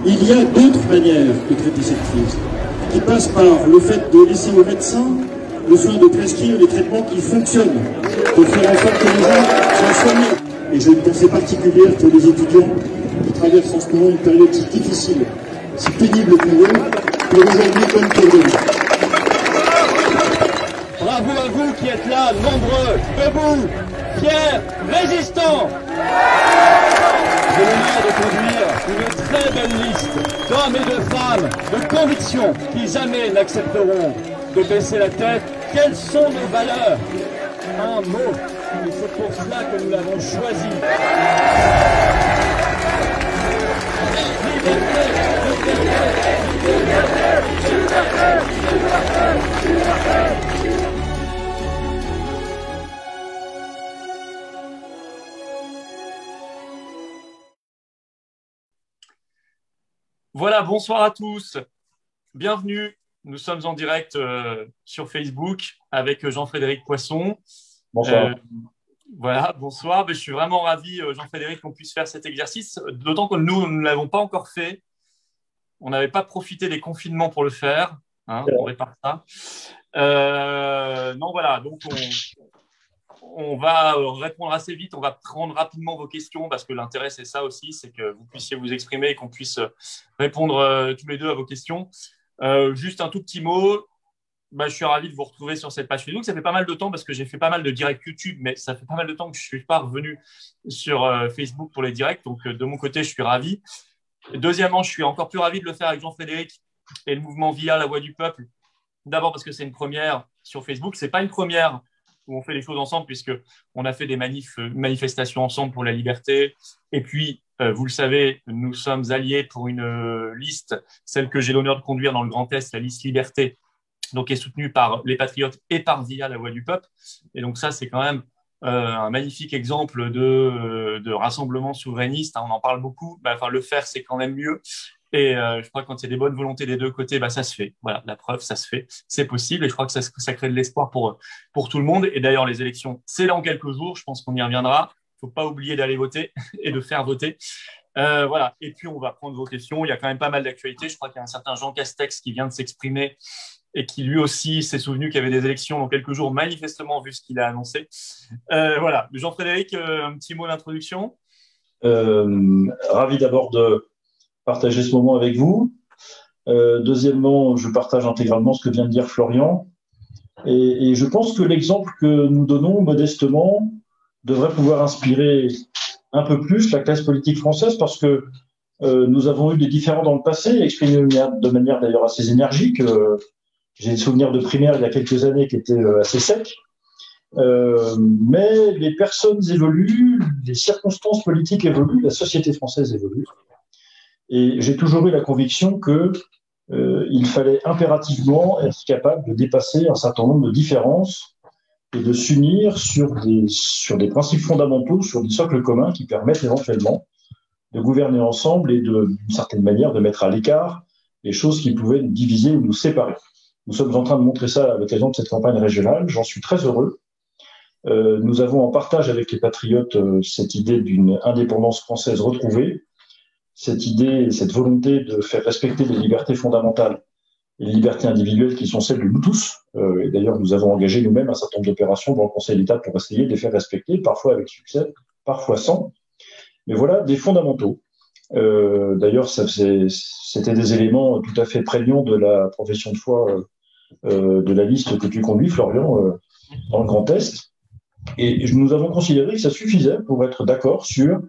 Il y a d'autres manières de traiter cette crise, qui passent par le fait de laisser aux médecins le soin de prescrire les traitements qui fonctionnent, pour faire en sorte que les gens soient soignés. Et j'ai une pensée particulière pour les étudiants qui traversent en ce moment une période si difficile, si pénible pour eux, pour aujourd'hui comme pour demain. Bravo à vous qui êtes là, nombreux, debout, fiers, résistants. J'ai l'honneur de conduire une très belle liste d'hommes et de femmes de conviction qui jamais n'accepteront de baisser la tête. Quelles sont nos valeurs? Un mot, et c'est pour cela que nous l'avons choisi. Voilà, bonsoir à tous. Bienvenue. Nous sommes en direct sur Facebook avec Jean-Frédéric Poisson. Bonsoir. Voilà, bonsoir. Je suis vraiment ravi, Jean-Frédéric, qu'on puisse faire cet exercice, d'autant que nous ne l'avons pas encore fait. On n'avait pas profité des confinements pour le faire. Hein, on répare ça. Non, voilà, donc on va répondre assez vite. On va prendre rapidement vos questions parce que l'intérêt, c'est ça aussi, c'est que vous puissiez vous exprimer et qu'on puisse répondre tous les deux à vos questions. Juste un tout petit mot. Je suis ravi de vous retrouver sur cette page Facebook. Ça fait pas mal de temps parce que j'ai fait pas mal de directs YouTube, mais ça fait pas mal de temps que je ne suis pas revenu sur Facebook pour les directs. Donc, de mon côté, je suis ravi. Deuxièmement, je suis encore plus ravi de le faire avec Jean-Frédéric et le mouvement VIA, la voix du peuple. D'abord parce que c'est une première sur Facebook. Ce n'est pas une première où on fait les choses ensemble puisqu'on a fait des manifestations ensemble pour la liberté. Et puis, vous le savez, nous sommes alliés pour une liste, celle que j'ai l'honneur de conduire dans le Grand Est, la liste Liberté, donc qui est soutenue par les Patriotes et par VIA, la voix du peuple. Et donc ça, c'est quand même un magnifique exemple de rassemblement souverainiste. On en parle beaucoup. Le faire, c'est quand même mieux. Et je crois que quand il y a des bonnes volontés des deux côtés, ça se fait. Voilà, la preuve, ça se fait. C'est possible. Et je crois que ça crée de l'espoir pour tout le monde. Et d'ailleurs, les élections, c'est dans quelques jours. Je pense qu'on y reviendra. Il ne faut pas oublier d'aller voter et de faire voter. Voilà. Et puis, on va prendre vos questions. Il y a quand même pas mal d'actualités. Je crois qu'il y a un certain Jean Castex qui vient de s'exprimer et qui lui aussi s'est souvenu qu'il y avait des élections dans quelques jours, manifestement, vu ce qu'il a annoncé. Voilà. Jean-Frédéric, un petit mot d'introduction. Ravi d'abord de partager ce moment avec vous. Deuxièmement, je partage intégralement ce que vient de dire Florian. Et je pense que l'exemple que nous donnons modestement devrait pouvoir inspirer un peu plus la classe politique française parce que nous avons eu des différends dans le passé, exprimés de manière d'ailleurs assez énergique. J'ai des souvenirs de primaire il y a quelques années qui étaient assez secs. Mais les personnes évoluent, les circonstances politiques évoluent, la société française évolue. Et j'ai toujours eu la conviction qu'il fallait impérativement être capable de dépasser un certain nombre de différences et de s'unir sur des principes fondamentaux, sur des socles communs qui permettent éventuellement de gouverner ensemble et d'une certaine manière de mettre à l'écart les choses qui pouvaient nous diviser ou nous séparer. Nous sommes en train de montrer ça à l'occasion de cette campagne régionale. J'en suis très heureux. Nous avons en partage avec les Patriotes cette idée d'une indépendance française retrouvée, cette idée, cette volonté de faire respecter les libertés fondamentales et les libertés individuelles qui sont celles de nous tous. Et d'ailleurs, nous avons engagé nous-mêmes un certain nombre d'opérations dans le Conseil d'État pour essayer de les faire respecter, parfois avec succès, parfois sans. Mais voilà, des fondamentaux. D'ailleurs, c'était des éléments tout à fait prégnants de la profession de foi de la liste que tu conduis, Florian, dans le Grand Est. Et nous avons considéré que ça suffisait pour être d'accord sur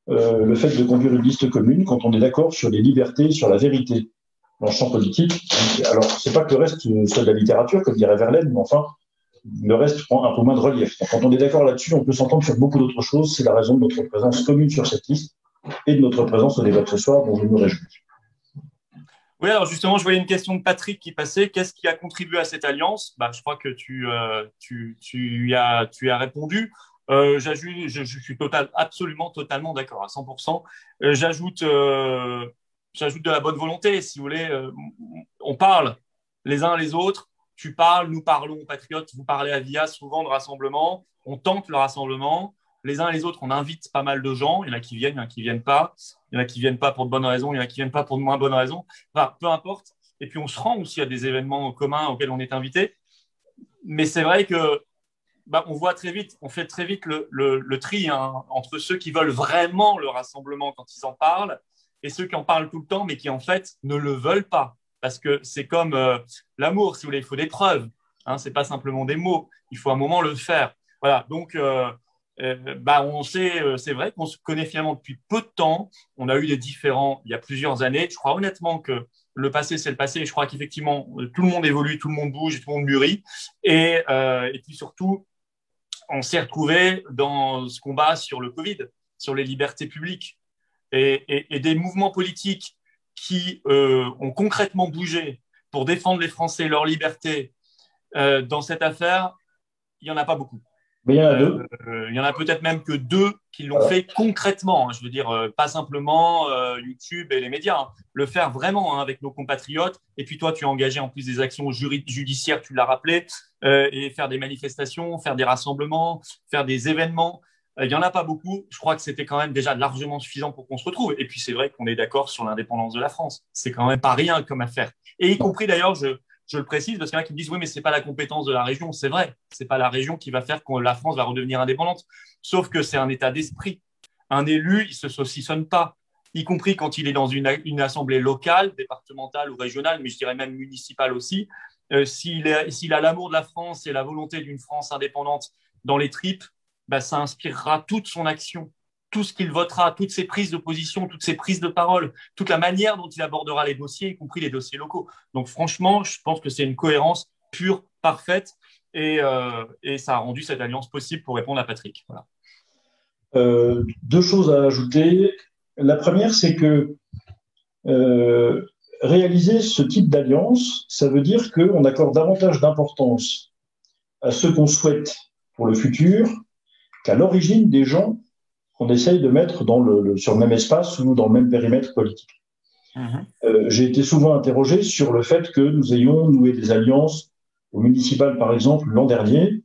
le fait de conduire une liste commune quand on est d'accord sur les libertés, sur la vérité dans le champ politique. Alors, c'est pas que le reste soit de la littérature, comme dirait Verlaine, mais enfin, le reste prend un peu moins de relief. Donc, quand on est d'accord là-dessus, on peut s'entendre sur beaucoup d'autres choses. C'est la raison de notre présence commune sur cette liste et de notre présence au débat de ce soir, dont je me réjouis. Oui, alors justement, je voyais une question de Patrick qui passait. Qu'est-ce qui a contribué à cette alliance? Je crois que tu y as répondu. J'ajoute, je suis absolument, totalement d'accord, à 100%. J'ajoute de la bonne volonté, si vous voulez. On parle les uns les autres. Tu parles, nous parlons, Patriotes. Vous parlez à VIA souvent de rassemblement. On tente le rassemblement. les uns et les autres, on invite pas mal de gens. Il y en a qui viennent, il y en a qui viennent pas. Il y en a qui viennent pas pour de bonnes raisons, il y en a qui viennent pas pour de moins bonnes raisons. Enfin, peu importe. Et puis, on se rend aussi à des événements communs auxquels on est invité. Mais c'est vrai que on voit très vite, on fait très vite le tri entre ceux qui veulent vraiment le rassemblement quand ils en parlent et ceux qui en parlent tout le temps, mais qui en fait ne le veulent pas. Parce que c'est comme l'amour, si vous voulez, il faut des preuves. Hein, ce n'est pas simplement des mots, il faut un moment le faire. Voilà, donc on sait, c'est vrai qu'on se connaît finalement depuis peu de temps. On a eu des différends il y a plusieurs années. Je crois honnêtement que le passé, c'est le passé. Et je crois qu'effectivement, tout le monde évolue, tout le monde bouge, tout le monde mûrit. Et puis surtout, on s'est retrouvé dans ce combat sur le Covid, sur les libertés publiques et des mouvements politiques qui ont concrètement bougé pour défendre les Français et leurs libertés dans cette affaire, il n'y en a pas beaucoup. Mais il y en a deux. Il y en a peut-être même que deux qui l'ont fait concrètement. Hein, je veux dire, pas simplement YouTube et les médias. Hein, le faire vraiment avec nos compatriotes. Et puis toi, tu as engagé en plus des actions judiciaires, tu l'as rappelé, et faire des manifestations, faire des rassemblements, faire des événements. Il n'y en a pas beaucoup. Je crois que c'était quand même déjà largement suffisant pour qu'on se retrouve. Et puis c'est vrai qu'on est d'accord sur l'indépendance de la France. C'est quand même pas rien comme affaire. Et y compris d'ailleurs, je le précise parce qu'il y en a qui me disent oui, mais ce n'est pas la compétence de la région. C'est vrai, ce n'est pas la région qui va faire que la France va redevenir indépendante. Sauf que c'est un état d'esprit. Un élu, il ne se saucissonne pas, y compris quand il est dans une assemblée locale, départementale ou régionale, mais je dirais même municipale aussi. S'il a l'amour de la France et la volonté d'une France indépendante dans les tripes, ça inspirera toute son action, tout ce qu'il votera, toutes ses prises de position, toutes ses prises de parole, toute la manière dont il abordera les dossiers, y compris les dossiers locaux. Donc franchement, je pense que c'est une cohérence pure, parfaite, et ça a rendu cette alliance possible pour répondre à Patrick. Voilà. Deux choses à ajouter. La première, c'est que réaliser ce type d'alliance, ça veut dire qu'on accorde davantage d'importance à ce qu'on souhaite pour le futur qu'à l'origine des gens qu'on essaye de mettre sur le même espace ou dans le même périmètre politique. J'ai été souvent interrogé sur le fait que nous ayons noué des alliances au municipal, par exemple, l'an dernier,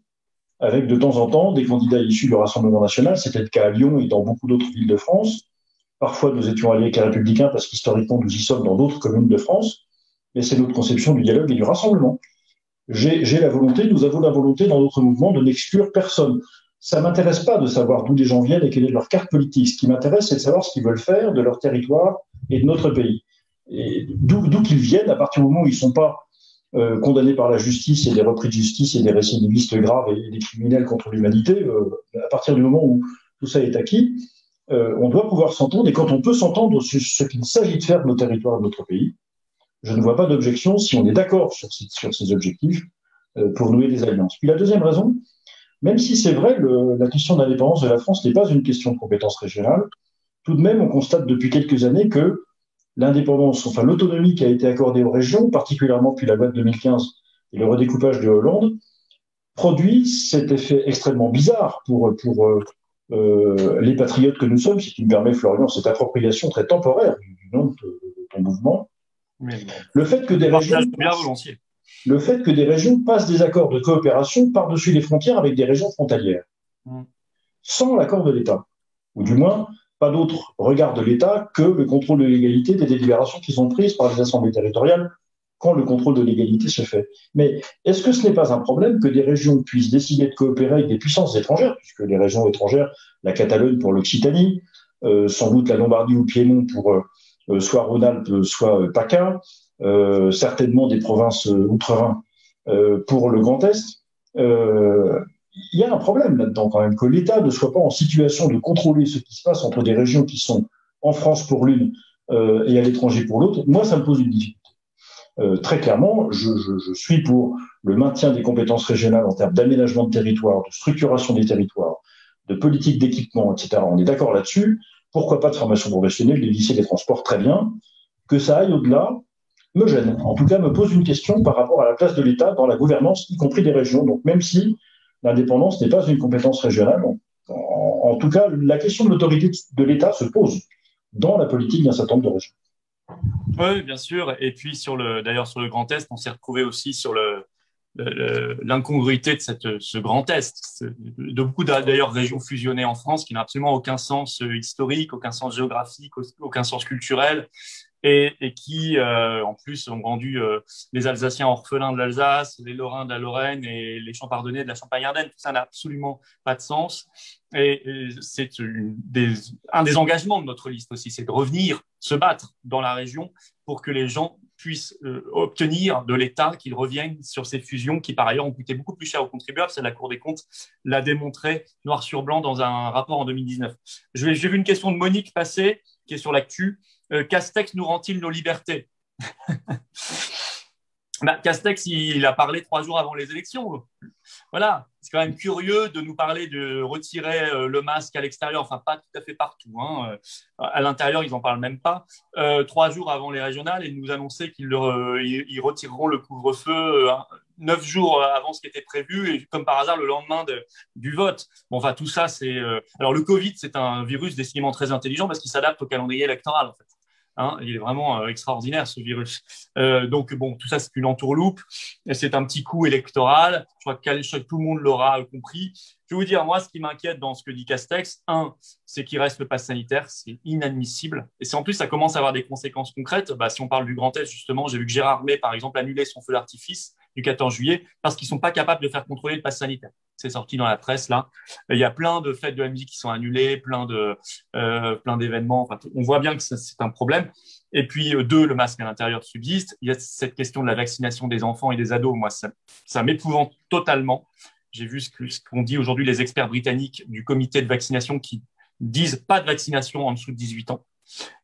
avec de temps en temps des candidats issus du Rassemblement national. C'était le cas à Lyon et dans beaucoup d'autres villes de France. Parfois, nous étions alliés avec les Républicains parce qu'historiquement, nous y sommes dans d'autres communes de France. Mais c'est notre conception du dialogue et du rassemblement. Nous avons la volonté dans notre mouvement de n'exclure personne. Ça m'intéresse pas de savoir d'où les gens viennent et quelle est leur carte politique. Ce qui m'intéresse, c'est de savoir ce qu'ils veulent faire de leur territoire et de notre pays. Et d'où qu'ils viennent, à partir du moment où ils sont pas condamnés par la justice et des repris de justice et des récidivistes graves et des criminels contre l'humanité, à partir du moment où tout ça est acquis, on doit pouvoir s'entendre. Et quand on peut s'entendre sur ce qu'il s'agit de faire de nos territoires et de notre pays, je ne vois pas d'objection si on est d'accord sur ces objectifs pour nouer des alliances. Puis la deuxième raison, même si c'est vrai, la question d'indépendance de la France n'est pas une question de compétence régionale, tout de même, on constate depuis quelques années que l'indépendance, enfin l'autonomie qui a été accordée aux régions, particulièrement depuis la loi de 2015 et le redécoupage de Hollande, produit cet effet extrêmement bizarre pour les patriotes que nous sommes, si tu me permets, Florian, cette appropriation très temporaire du nom de ton mouvement. Le fait que des régions passent des accords de coopération par-dessus les frontières avec des régions frontalières, sans l'accord de l'État, ou du moins pas d'autre regard de l'État que le contrôle de légalité des délibérations qui sont prises par les assemblées territoriales quand le contrôle de légalité se fait. Mais est-ce que ce n'est pas un problème que des régions puissent décider de coopérer avec des puissances étrangères, puisque les régions étrangères, la Catalogne pour l'Occitanie, sans doute la Lombardie ou le Piémont pour soit Rhône-Alpes, soit PACA, certainement des provinces outre-Rhin pour le Grand Est, il y a un problème là-dedans quand même, que l'État ne soit pas en situation de contrôler ce qui se passe entre des régions qui sont en France pour l'une et à l'étranger pour l'autre. Moi, ça me pose une difficulté. Très clairement, je suis pour le maintien des compétences régionales en termes d'aménagement de territoire, de structuration des territoires, de politique d'équipement, etc. On est d'accord là-dessus. Pourquoi pas de formation professionnelle, des lycées, des transports, très bien. Que ça aille au-delà me gêne. En tout cas, me pose une question par rapport à la place de l'État dans la gouvernance, y compris des régions. Donc, même si l'indépendance n'est pas une compétence régionale, en tout cas, la question de l'autorité de l'État se pose dans la politique d'un certain nombre de régions. Oui, bien sûr. Et puis, d'ailleurs, sur le Grand Est, on s'est retrouvé aussi sur l'incongruité de ce Grand Est, de beaucoup d'ailleurs régions fusionnées en France qui n'ont absolument aucun sens historique, aucun sens géographique, aucun sens culturel, et qui, en plus, ont rendu les Alsaciens orphelins de l'Alsace, les Lorrains de la Lorraine et les Champardonnais de la Champagne-Ardenne. Tout ça n'a absolument pas de sens. Et c'est un des engagements de notre liste aussi, c'est de revenir se battre dans la région pour que les gens puissent obtenir de l'État qu'ils reviennent sur ces fusions qui, par ailleurs, ont coûté beaucoup plus cher aux contribuables. C'est la Cour des comptes l'a démontré noir sur blanc dans un rapport en 2019. J'ai vu une question de Monique passer, qui est sur l'actu. Castex nous rend-il nos libertés? Castex, il a parlé 3 jours avant les élections. Voilà, c'est quand même curieux de nous parler de retirer le masque à l'extérieur, enfin pas tout à fait partout. Hein. À l'intérieur, ils n'en parlent même pas. 3 jours avant les régionales, et nous annoncer qu'ils retireront le couvre-feu 9 jours avant ce qui était prévu, et comme par hasard le lendemain du vote. Bon, enfin, tout ça, c'est... Alors, le Covid, c'est un virus décidément très intelligent parce qu'il s'adapte au calendrier électoral, en fait. Hein, il est vraiment extraordinaire, ce virus. Donc, bon, tout ça, c'est une entourloupe. C'est un petit coup électoral. Je crois que tout le monde l'aura compris. Je vais vous dire, moi, ce qui m'inquiète dans ce que dit Castex, c'est qu'il reste le pass sanitaire. C'est inadmissible. Et c'est en plus, ça commence à avoir des conséquences concrètes. Si on parle du Grand Est, justement, j'ai vu que Gérard May, par exemple, annulait son feu d'artifice du 14 juillet parce qu'ils ne sont pas capables de faire contrôler le pass sanitaire. C'est sorti dans la presse, là. Il y a plein de fêtes de la musique qui sont annulées, plein d'événements. Enfin, on voit bien que c'est un problème. Et puis, 2, le masque à l'intérieur subsiste. Il y a cette question de la vaccination des enfants et des ados. Moi, ça m'épouvante totalement. J'ai vu ce qu'ont dit aujourd'hui les experts britanniques du comité de vaccination qui disent pas de vaccination en dessous de 18 ans.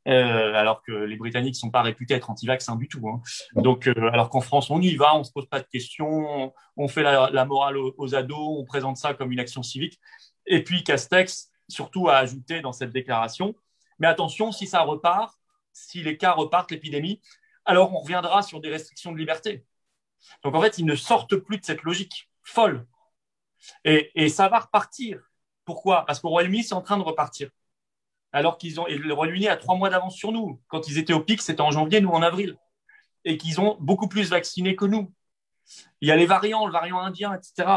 Alors que les Britanniques ne sont pas réputés être anti-vaccins du tout. Hein. Donc, alors qu'en France, on y va, on ne se pose pas de questions, on fait la morale aux ados, on présente ça comme une action civique. Et puis, Castex, surtout, a ajouté dans cette déclaration, mais attention, si ça repart, si les cas repartent, l'épidémie, alors on reviendra sur des restrictions de liberté. Donc, en fait, ils ne sortent plus de cette logique folle. Et ça va repartir. Pourquoi? Parce qu'au Royaume-Uni, c'est en train de repartir. Alors et le Royaume-Uni a 3 mois d'avance sur nous. Quand ils étaient au pic, c'était en janvier, nous en avril. Et qu'ils ont beaucoup plus vaccinés que nous. Il y a les variants, le variant indien, etc.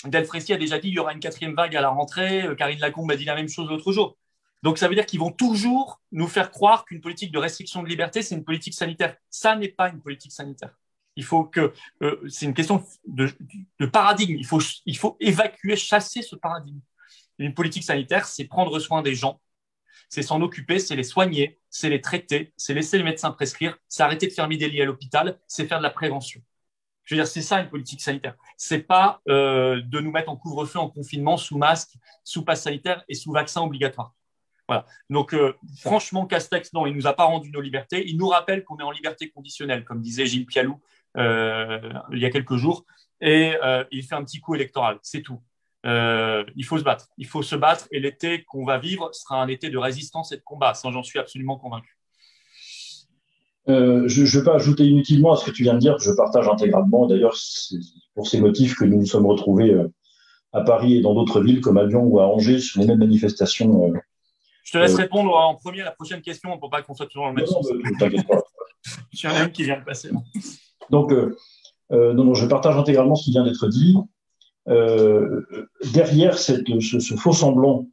Delfrécy a déjà dit qu'il y aura une 4e vague à la rentrée. Karine Lacombe a dit la même chose l'autre jour. Donc, ça veut dire qu'ils vont toujours nous faire croire qu'une politique de restriction de liberté, c'est une politique sanitaire. Ça n'est pas une politique sanitaire. Il faut que c'est une question de paradigme. Il faut évacuer, chasser ce paradigme. Une politique sanitaire, c'est prendre soin des gens. C'est s'en occuper, c'est les soigner, c'est les traiter, c'est laisser les médecins prescrire, c'est arrêter de fermer des lits à l'hôpital, c'est faire de la prévention. Je veux dire, c'est ça une politique sanitaire. C'est pas de nous mettre en couvre-feu, en confinement, sous masque, sous passe sanitaire et sous vaccin obligatoire. Voilà. Donc, franchement, Castex, non, il nous a pas rendu nos libertés. Il nous rappelle qu'on est en liberté conditionnelle, comme disait Gilles Pialou il y a quelques jours, et il fait un petit coup électoral. C'est tout. Il faut se battre, et l'été qu'on va vivre sera un été de résistance et de combat. Ça, j'en suis absolument convaincu. Je ne vais pas ajouter inutilement à ce que tu viens de dire, je partage intégralement. D'ailleurs, c'est pour ces motifs que nous nous sommes retrouvés à Paris et dans d'autres villes comme à Lyon ou à Angers sur les mêmes manifestations. Je te laisse répondre en premier à la prochaine question pour pas qu'on soit toujours dans le même sens. Ne t'inquiète pas. Il y en a une qui vient de passer. Donc, non, je partage intégralement ce qui vient d'être dit. Derrière ce faux semblant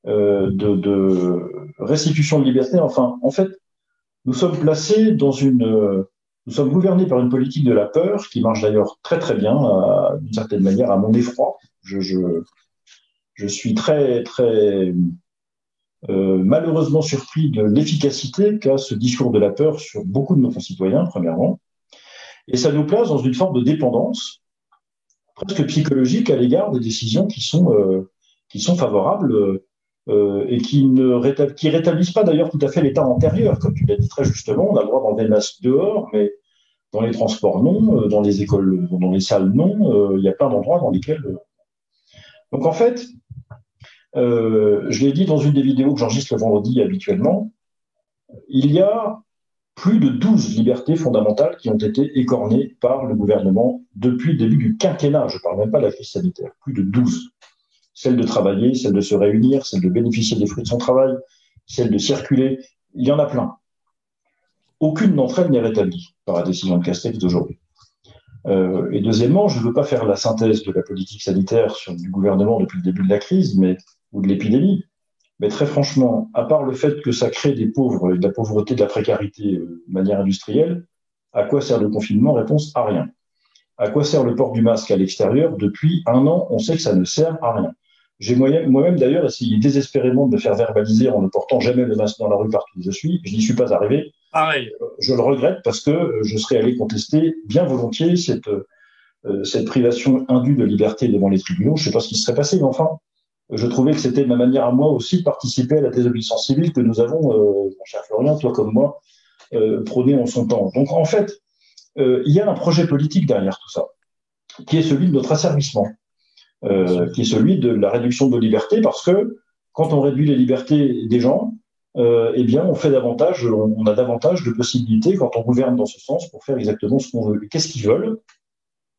de restitution de liberté, enfin, en fait, nous sommes placés nous sommes gouvernés par une politique de la peur qui marche d'ailleurs très très bien, d'une certaine manière, à mon effroi. Je suis très très malheureusement surpris de l'efficacité qu'a ce discours de la peur sur beaucoup de nos concitoyens, premièrement, et ça nous place dans une forme de dépendance presque psychologique à l'égard des décisions qui sont favorables et qui rétablissent pas d'ailleurs tout à fait l'état antérieur. Comme tu l'as dit très justement, on a le droit d'enlever le masque dehors, mais dans les transports non, dans les écoles, dans les salles non, il y a plein d'endroits dans lesquels... Donc en fait, je l'ai dit dans une des vidéos que j'enregistre le vendredi habituellement, il y a plus de 12 libertés fondamentales qui ont été écornées par le gouvernement depuis le début du quinquennat. Je ne parle même pas de la crise sanitaire. Plus de 12. Celle de travailler, celle de se réunir, celle de bénéficier des fruits de son travail, celle de circuler. Il y en a plein. Aucune d'entre elles n'est rétablie par la décision de Castex d'aujourd'hui. Et deuxièmement, je ne veux pas faire la synthèse de la politique sanitaire du gouvernement depuis le début de la crise ou de l'épidémie, mais très franchement, à part le fait que ça crée des pauvres, de la pauvreté, de la précarité de manière industrielle, à quoi sert le confinement? Réponse, à rien. À quoi sert le port du masque à l'extérieur? Depuis 1 an, on sait que ça ne sert à rien. J'ai moi-même d'ailleurs essayé désespérément de me faire verbaliser en ne portant jamais le masque dans la rue partout où je suis. Je n'y suis pas arrivé. Pareil. Je le regrette parce que je serais allé contester bien volontiers cette privation indue de liberté devant les tribunaux. Je ne sais pas ce qui serait passé, mais enfin, je trouvais que c'était ma manière à moi aussi de participer à la désobéissance civile que nous avons, mon cher Florian, toi comme moi, prôné en son temps. Donc en fait, il y a un projet politique derrière tout ça, qui est celui de notre asservissement, qui est celui de la réduction de nos libertés, parce que quand on réduit les libertés des gens, eh bien, on a davantage de possibilités quand on gouverne dans ce sens pour faire exactement ce qu'on veut. Et qu'est-ce qu'ils veulent?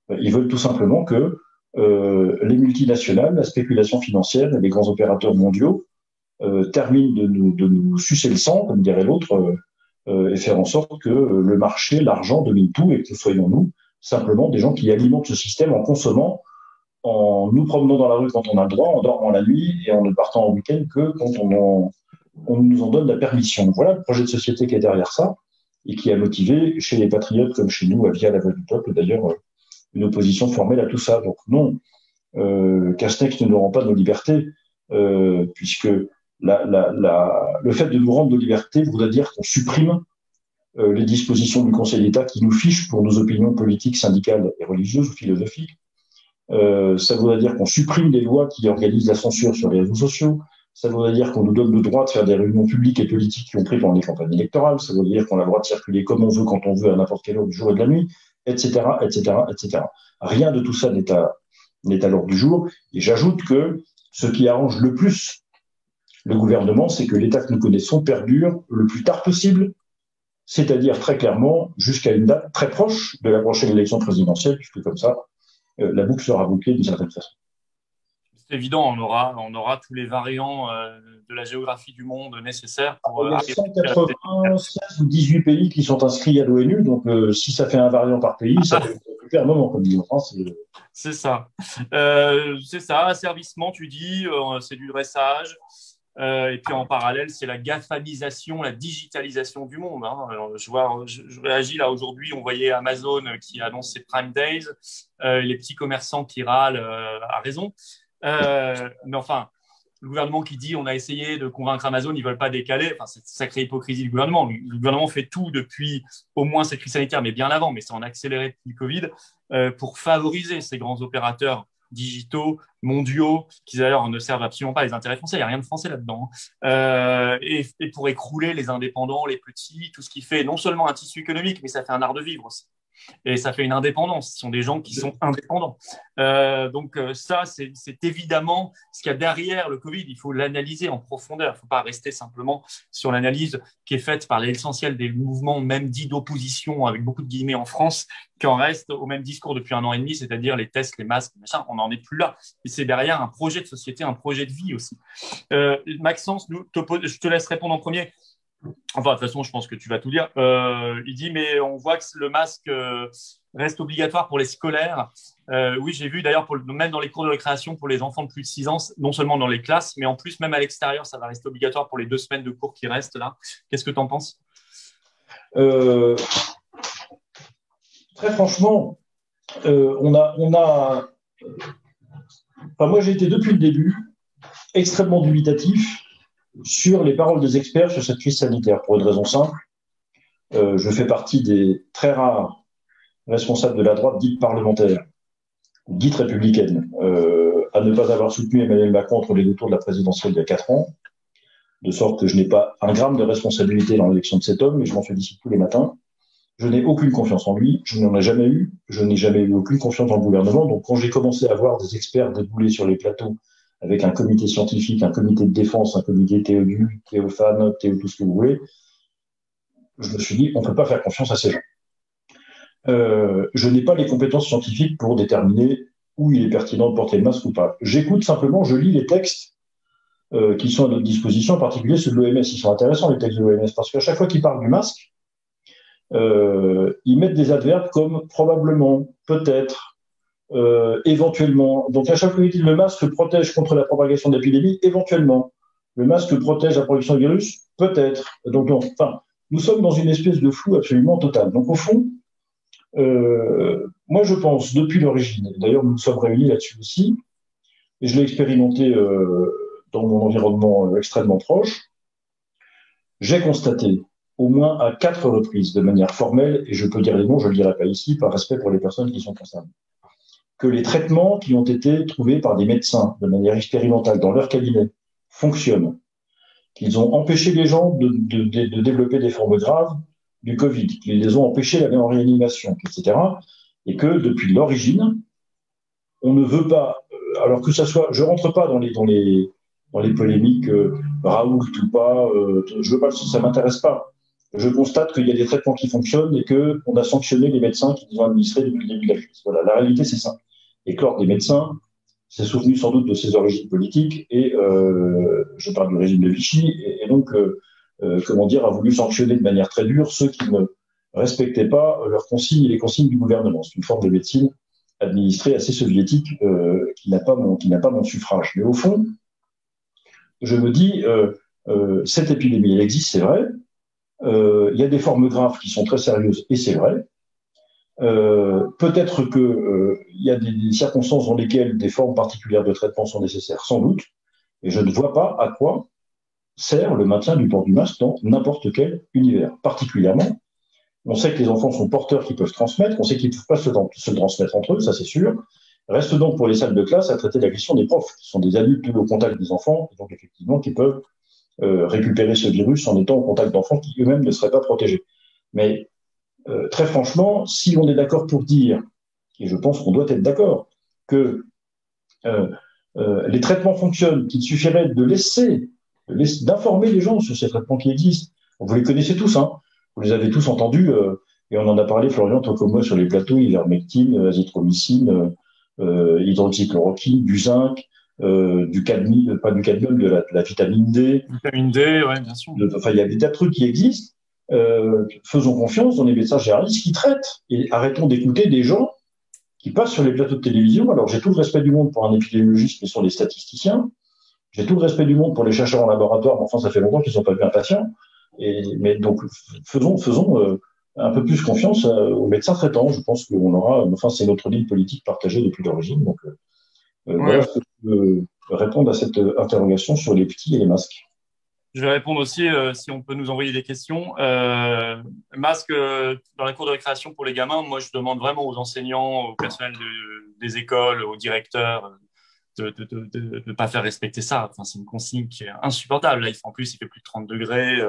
Ils veulent tout simplement que les multinationales, la spéculation financière et les grands opérateurs mondiaux terminent de nous sucer le sang, comme dirait l'autre, et faire en sorte que le marché, l'argent domine tout et que soyons nous simplement des gens qui alimentent ce système en consommant, en nous promenant dans la rue quand on a le droit, en dormant la nuit et en ne partant en week-end que quand on nous en donne la permission. Voilà le projet de société qui est derrière ça et qui a motivé chez les patriotes comme chez nous, via la Voix du Peuple d'ailleurs, une opposition formelle à tout ça. Donc non, Castex ne nous rend pas nos libertés, puisque le fait de nous rendre nos libertés voudrait dire qu'on supprime les dispositions du Conseil d'État qui nous fichent pour nos opinions politiques, syndicales et religieuses ou philosophiques. Ça voudrait dire qu'on supprime des lois qui organisent la censure sur les réseaux sociaux. Ça voudrait dire qu'on nous donne le droit de faire des réunions publiques et politiques qui ont pris pendant les campagnes électorales. Ça voudrait dire qu'on a le droit de circuler comme on veut, quand on veut, à n'importe quelle heure du jour et de la nuit, etc., etc., etc. Rien de tout ça n'est à l'ordre du jour. Et j'ajoute que ce qui arrange le plus le gouvernement, c'est que l'État que nous connaissons perdure le plus tard possible, c'est-à-dire très clairement jusqu'à une date très proche de la prochaine élection présidentielle, puisque comme ça, la boucle sera bouclée d'une certaine façon. C'est évident, on aura tous les variants de la géographie du monde nécessaires pour... Il y a 196 ou 18 pays qui sont inscrits à l'ONU, donc si ça fait un variant par pays, ça peut occuper un moment, comme dit en France. C'est ça. C'est ça, asservissement, tu dis, c'est du dressage. Et puis en parallèle, c'est la GAFAmisation, la digitalisation du monde. Hein. Alors, je réagis là aujourd'hui, on voyait Amazon qui annonce ses Prime Days, les petits commerçants qui râlent à raison. Mais enfin, le gouvernement qui dit on a essayé de convaincre Amazon, ils ne veulent pas décaler. Enfin, c'est une sacrée hypocrisie du gouvernement. Le gouvernement fait tout depuis au moins cette crise sanitaire, mais bien avant, mais c'est en accéléré depuis le Covid, pour favoriser ces grands opérateurs digitaux, mondiaux, qui d'ailleurs ne servent absolument pas les intérêts français, il n'y a rien de français là-dedans, et pour écrouler les indépendants, les petits, tout ce qui fait non seulement un tissu économique, mais ça fait un art de vivre aussi. Et ça fait une indépendance. Ce sont des gens qui sont indépendants. Donc ça, c'est évidemment ce qu'il y a derrière le Covid. Il faut l'analyser en profondeur. Il ne faut pas rester simplement sur l'analyse qui est faite par l'essentiel des mouvements, même dits d'opposition, avec beaucoup de guillemets en France, qui en restent au même discours depuis 1 an et demi, c'est-à-dire les tests, les masques, machin. On n'en est plus là. Et c'est derrière un projet de société, un projet de vie aussi. Maxence, je te laisse répondre en premier. Enfin, de toute façon, je pense que tu vas tout dire. Il dit, mais on voit que le masque reste obligatoire pour les scolaires. Oui, j'ai vu d'ailleurs, même dans les cours de récréation pour les enfants de plus de 6 ans, non seulement dans les classes, mais en plus, même à l'extérieur, ça va rester obligatoire pour les 2 semaines de cours qui restent là. Qu'est-ce que tu en penses? Très franchement, enfin, moi, j'ai été depuis le début extrêmement dubitatif sur les paroles des experts sur cette crise sanitaire, pour une raison simple. Je fais partie des très rares responsables de la droite dite parlementaire, dite républicaine, à ne pas avoir soutenu Emmanuel Macron entre les 2 tours de la présidentielle il y a 4 ans, de sorte que je n'ai pas un gramme de responsabilité dans l'élection de cet homme, mais je m'en félicite tous les matins. Je n'ai aucune confiance en lui, je n'en ai jamais eu, je n'ai jamais eu aucune confiance dans le gouvernement, donc quand j'ai commencé à voir des experts débouler sur les plateaux avec un comité scientifique, un comité de défense, un comité Théodu, Théophane, Théo, tout ce que vous voulez, je me suis dit, on ne peut pas faire confiance à ces gens. Je n'ai pas les compétences scientifiques pour déterminer où il est pertinent de porter le masque ou pas. J'écoute simplement, je lis les textes qui sont à notre disposition, en particulier ceux de l'OMS. Ils sont intéressants, les textes de l'OMS, parce qu'à chaque fois qu'ils parlent du masque, ils mettent des adverbes comme probablement, peut-être, éventuellement. Donc, à chaque fois, ils disent le masque protège contre la propagation de l'épidémie, éventuellement. Le masque protège la production du virus, peut-être. Donc, enfin, nous sommes dans une espèce de flou absolument total. Donc, au fond, moi, je pense, depuis l'origine, d'ailleurs, nous nous sommes réunis là-dessus aussi, et je l'ai expérimenté dans mon environnement extrêmement proche, j'ai constaté au moins à 4 reprises, de manière formelle, et je peux dire les noms, je ne le dirai pas ici, par respect pour les personnes qui sont concernées, que les traitements qui ont été trouvés par des médecins de manière expérimentale dans leur cabinet fonctionnent, qu'ils ont empêché les gens de développer des formes graves du Covid, qu'ils les ont empêchés d'aller en réanimation, etc. Et que depuis l'origine, on ne veut pas, alors que ça soit, je rentre pas dans les polémiques, Raoult ou pas, je veux pas, ça m'intéresse pas. Je constate qu'il y a des traitements qui fonctionnent et qu'on a sanctionné les médecins qui les ont administrés depuis le début de la crise. Voilà, la réalité, c'est ça. Et que l'ordre des médecins s'est souvenu sans doute de ses origines politiques et je parle du régime de Vichy et donc, comment dire, a voulu sanctionner de manière très dure ceux qui ne respectaient pas leurs consignes et les consignes du gouvernement. C'est une forme de médecine administrée assez soviétique qui n'a pas mon suffrage. Mais au fond, je me dis, cette épidémie, elle existe, c'est vrai. Il y a des formes graves qui sont très sérieuses et c'est vrai. Peut-être qu'il y a des circonstances dans lesquelles des formes particulières de traitement sont nécessaires, sans doute, et je ne vois pas à quoi sert le maintien du port du masque dans n'importe quel univers. Particulièrement, on sait que les enfants sont porteurs qui peuvent transmettre, on sait qu'ils ne peuvent pas se transmettre entre eux, ça c'est sûr. Reste donc pour les salles de classe à traiter la question des profs, qui sont des adultes au contact des enfants, et donc effectivement qui peuvent récupérer ce virus en étant au contact d'enfants qui eux-mêmes ne seraient pas protégés. Mais très franchement, si on est d'accord pour dire, et je pense qu'on doit être d'accord, que les traitements fonctionnent, qu'il suffirait d'informer les gens sur ces traitements qui existent. Vous les connaissez tous, hein. Vous les avez tous entendus, et on en a parlé, Florian, toi comme moi, sur les plateaux, ivermectine, azithromycine, hydroxychloroquine, du zinc, du cadmium, pas du cadmium, de la vitamine D. Vitamine D, oui, bien sûr. Enfin, il y a des tas de trucs qui existent. Faisons confiance dans les médecins généralistes qui traitent et arrêtons d'écouter des gens qui passent sur les plateaux de télévision. Alors, j'ai tout le respect du monde pour un épidémiologiste, mais sont des statisticiens. J'ai tout le respect du monde pour les chercheurs en laboratoire, mais enfin, ça fait longtemps qu'ils n'ont pas vu un patient. Mais donc, faisons un peu plus confiance aux médecins traitants. Je pense qu'on aura, enfin, c'est notre ligne politique partagée depuis l'origine. Donc, voilà ce que je peux répondre à cette interrogation sur les petits et les masques. Je vais répondre aussi, si on peut nous envoyer des questions. Masque dans la cour de récréation pour les gamins, moi, je demande vraiment aux enseignants, au personnel des écoles, aux directeurs, de ne pas faire respecter ça. Enfin, c'est une consigne qui est insupportable. Là, en plus, il fait plus de 30 degrés.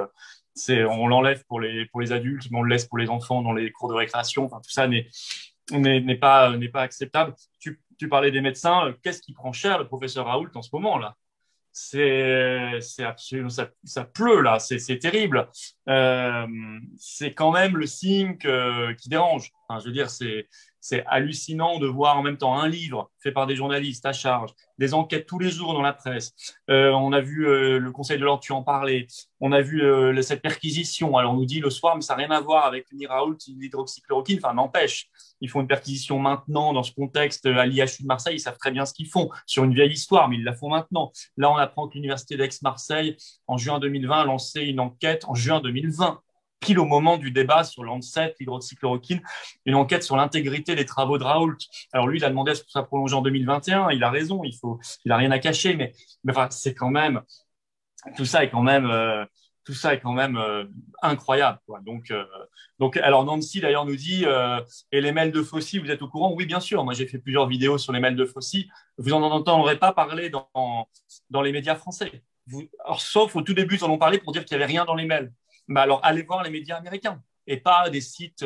On l'enlève pour les adultes, mais on le laisse pour les enfants dans les cours de récréation. Enfin, tout ça n'est pas acceptable. Tu parlais des médecins. Qu'est-ce qui prend cher, le professeur Raoult, en ce moment, là? C'est absolument, ça pleut là, c'est terrible. C'est quand même le signe qui dérange. Enfin, je veux dire, c'est hallucinant de voir en même temps un livre fait par des journalistes à charge, des enquêtes tous les jours dans la presse. On a vu le Conseil de l'ordre, tu en parlais. On a vu cette perquisition. Alors on nous dit le soir, mais ça n'a rien à voir avec Raoult, l'hydroxychloroquine. Enfin, n'empêche, ils font une perquisition maintenant dans ce contexte à l'IHU de Marseille. Ils savent très bien ce qu'ils font sur une vieille histoire, mais ils la font maintenant. Là, on apprend que l'université d'Aix-Marseille, en juin 2020, a lancé une enquête en juin 2020. Pile au moment du débat sur Lancet, l'hydroxychloroquine, une enquête sur l'intégrité des travaux de Raoult. Alors lui, il a demandé à ce que ça prolonge en 2021. Il a raison, il a rien à cacher, mais enfin, c'est quand même, tout ça est quand même incroyable, quoi. Donc, alors Nancy d'ailleurs nous dit et les mails de Fauci, vous êtes au courant? Oui, bien sûr. Moi, j'ai fait plusieurs vidéos sur les mails de Fauci. Vous en entendrez pas parler dans les médias français. Alors, sauf au tout début, ils en ont parlé pour dire qu'il y avait rien dans les mails. Mais alors, allez voir les médias américains et pas des sites,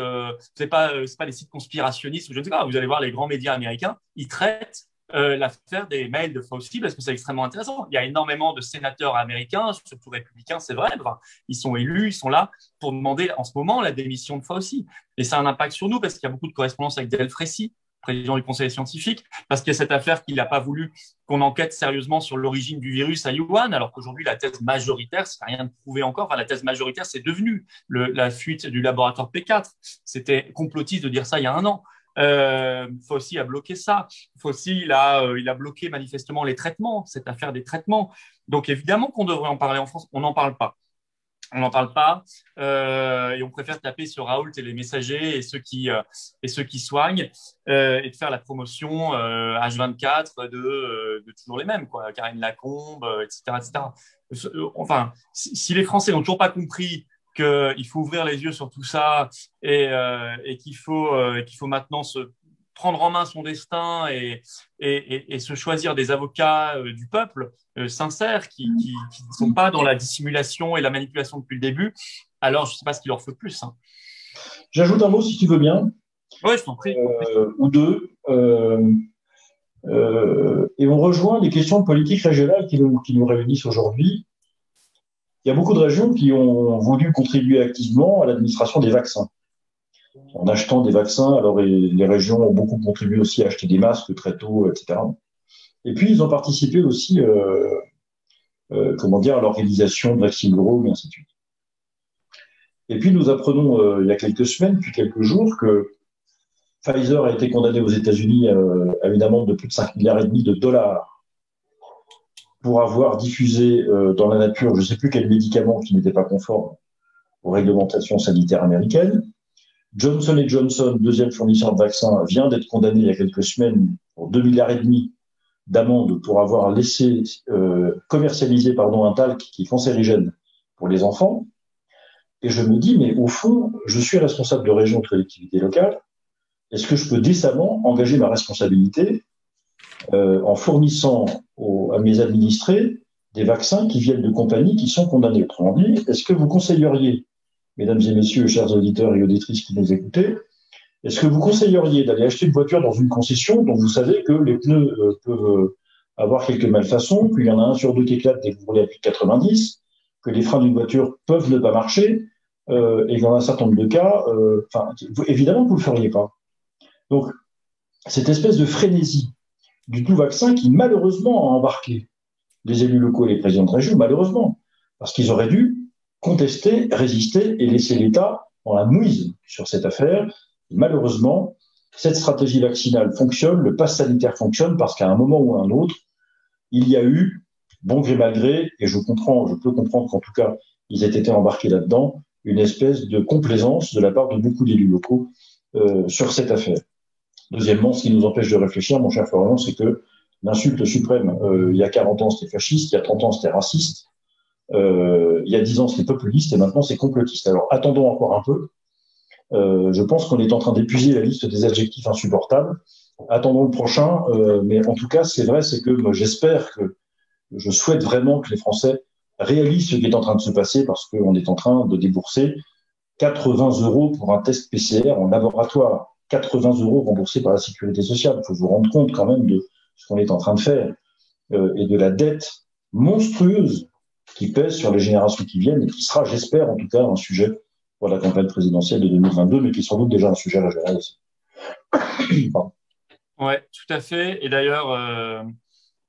c'est pas des sites conspirationnistes ou je ne sais pas. Vous allez voir les grands médias américains, ils traitent l'affaire des mails de Fauci parce que c'est extrêmement intéressant. Il y a énormément de sénateurs américains, surtout républicains, c'est vrai. Enfin, ils sont élus, ils sont là pour demander en ce moment la démission de Fauci. Et ça a un impact sur nous parce qu'il y a beaucoup de correspondance avec Del Frécy. président du conseil scientifique, parce qu'il y a cette affaire qu'il n'a pas voulu qu'on enquête sérieusement sur l'origine du virus à Wuhan, alors qu'aujourd'hui, la thèse majoritaire, c'est rien de prouvé encore, enfin, la thèse majoritaire, c'est devenu la fuite du laboratoire P4. C'était complotiste de dire ça il y a un an. Fauci a bloqué ça. Fauci, il a bloqué manifestement les traitements, cette affaire des traitements. Donc, évidemment qu'on devrait en parler en France. On n'en parle pas. On n'en parle pas et on préfère taper sur Raoult et les messagers et ceux qui soignent et de faire la promotion H24 de toujours les mêmes, quoi. Karine Lacombe, etc., etc. Enfin, si les Français n'ont toujours pas compris qu'il faut ouvrir les yeux sur tout ça et qu'il faut maintenant se prendre en main son destin et se choisir des avocats du peuple sincères qui ne sont pas dans la dissimulation et la manipulation depuis le début, alors je ne sais pas ce qu'il leur faut de plus. Hein. J'ajoute un mot si tu veux bien. Oui, je t'en prie. Ou deux. Et on rejoint les questions politiques régionales qui nous réunissent aujourd'hui. Il y a beaucoup de régions qui ont voulu contribuer activement à l'administration des vaccins. En achetant des vaccins, alors les régions ont beaucoup contribué aussi à acheter des masques très tôt, etc. Et puis, ils ont participé aussi à l'organisation de Vaccine Euro, et ainsi de suite. Et puis, nous apprenons il y a quelques semaines, puis quelques jours, que Pfizer a été condamné aux États-Unis à une amende de plus de 5,5 milliards de dollars pour avoir diffusé dans la nature je ne sais plus quel médicament qui n'était pas conforme aux réglementations sanitaires américaines. Johnson & Johnson, deuxième fournisseur de vaccins, vient d'être condamné il y a quelques semaines pour 2,5 milliards d'amende pour avoir laissé commercialiser un talc qui est cancérigène pour les enfants. Et je me dis, mais au fond, je suis responsable de région de collectivité locale. Est-ce que je peux décemment engager ma responsabilité en fournissant à mes administrés des vaccins qui viennent de compagnies qui sont condamnées? Autrement dit, est-ce que vous conseilleriez, mesdames et messieurs, chers auditeurs et auditrices qui nous écoutez, est-ce que vous conseilleriez d'aller acheter une voiture dans une concession dont vous savez que les pneus peuvent avoir quelques malfaçons, qu'il y en a un sur deux qui éclate dès que vous roulez à plus de 90, que les freins d'une voiture peuvent ne pas marcher, et dans un certain nombre de cas, évidemment que vous ne le feriez pas. Donc, cette espèce de frénésie du tout vaccin qui, malheureusement, a embarqué les élus locaux et les présidents de région, malheureusement, parce qu'ils auraient dû contester, résister et laisser l'État dans la mouise sur cette affaire. Et malheureusement, cette stratégie vaccinale fonctionne, le pass sanitaire fonctionne parce qu'à un moment ou à un autre, il y a eu, bon gré mal gré, et je peux comprendre qu'en tout cas, ils aient été embarqués là-dedans, une espèce de complaisance de la part de beaucoup d'élus locaux sur cette affaire. Deuxièmement, ce qui nous empêche de réfléchir, mon cher Florian, c'est que l'insulte suprême, il y a 40 ans, c'était fasciste, il y a 30 ans, c'était raciste, il y a 10 ans, c'était populiste, et maintenant, c'est complotiste. Alors, attendons encore un peu. Je pense qu'on est en train d'épuiser la liste des adjectifs insupportables. Attendons le prochain, mais en tout cas, c'est vrai, c'est que je souhaite vraiment que les Français réalisent ce qui est en train de se passer parce qu'on est en train de débourser 80 € pour un test PCR en laboratoire. 80 € remboursés par la Sécurité sociale. Il faut vous rendre compte quand même de ce qu'on est en train de faire et de la dette monstrueuse qui pèse sur les générations qui viennent et qui sera, j'espère, en tout cas, un sujet pour la campagne présidentielle de 2022, mais qui est sans doute déjà un sujet régional aussi. Oui, tout à fait. Et d'ailleurs,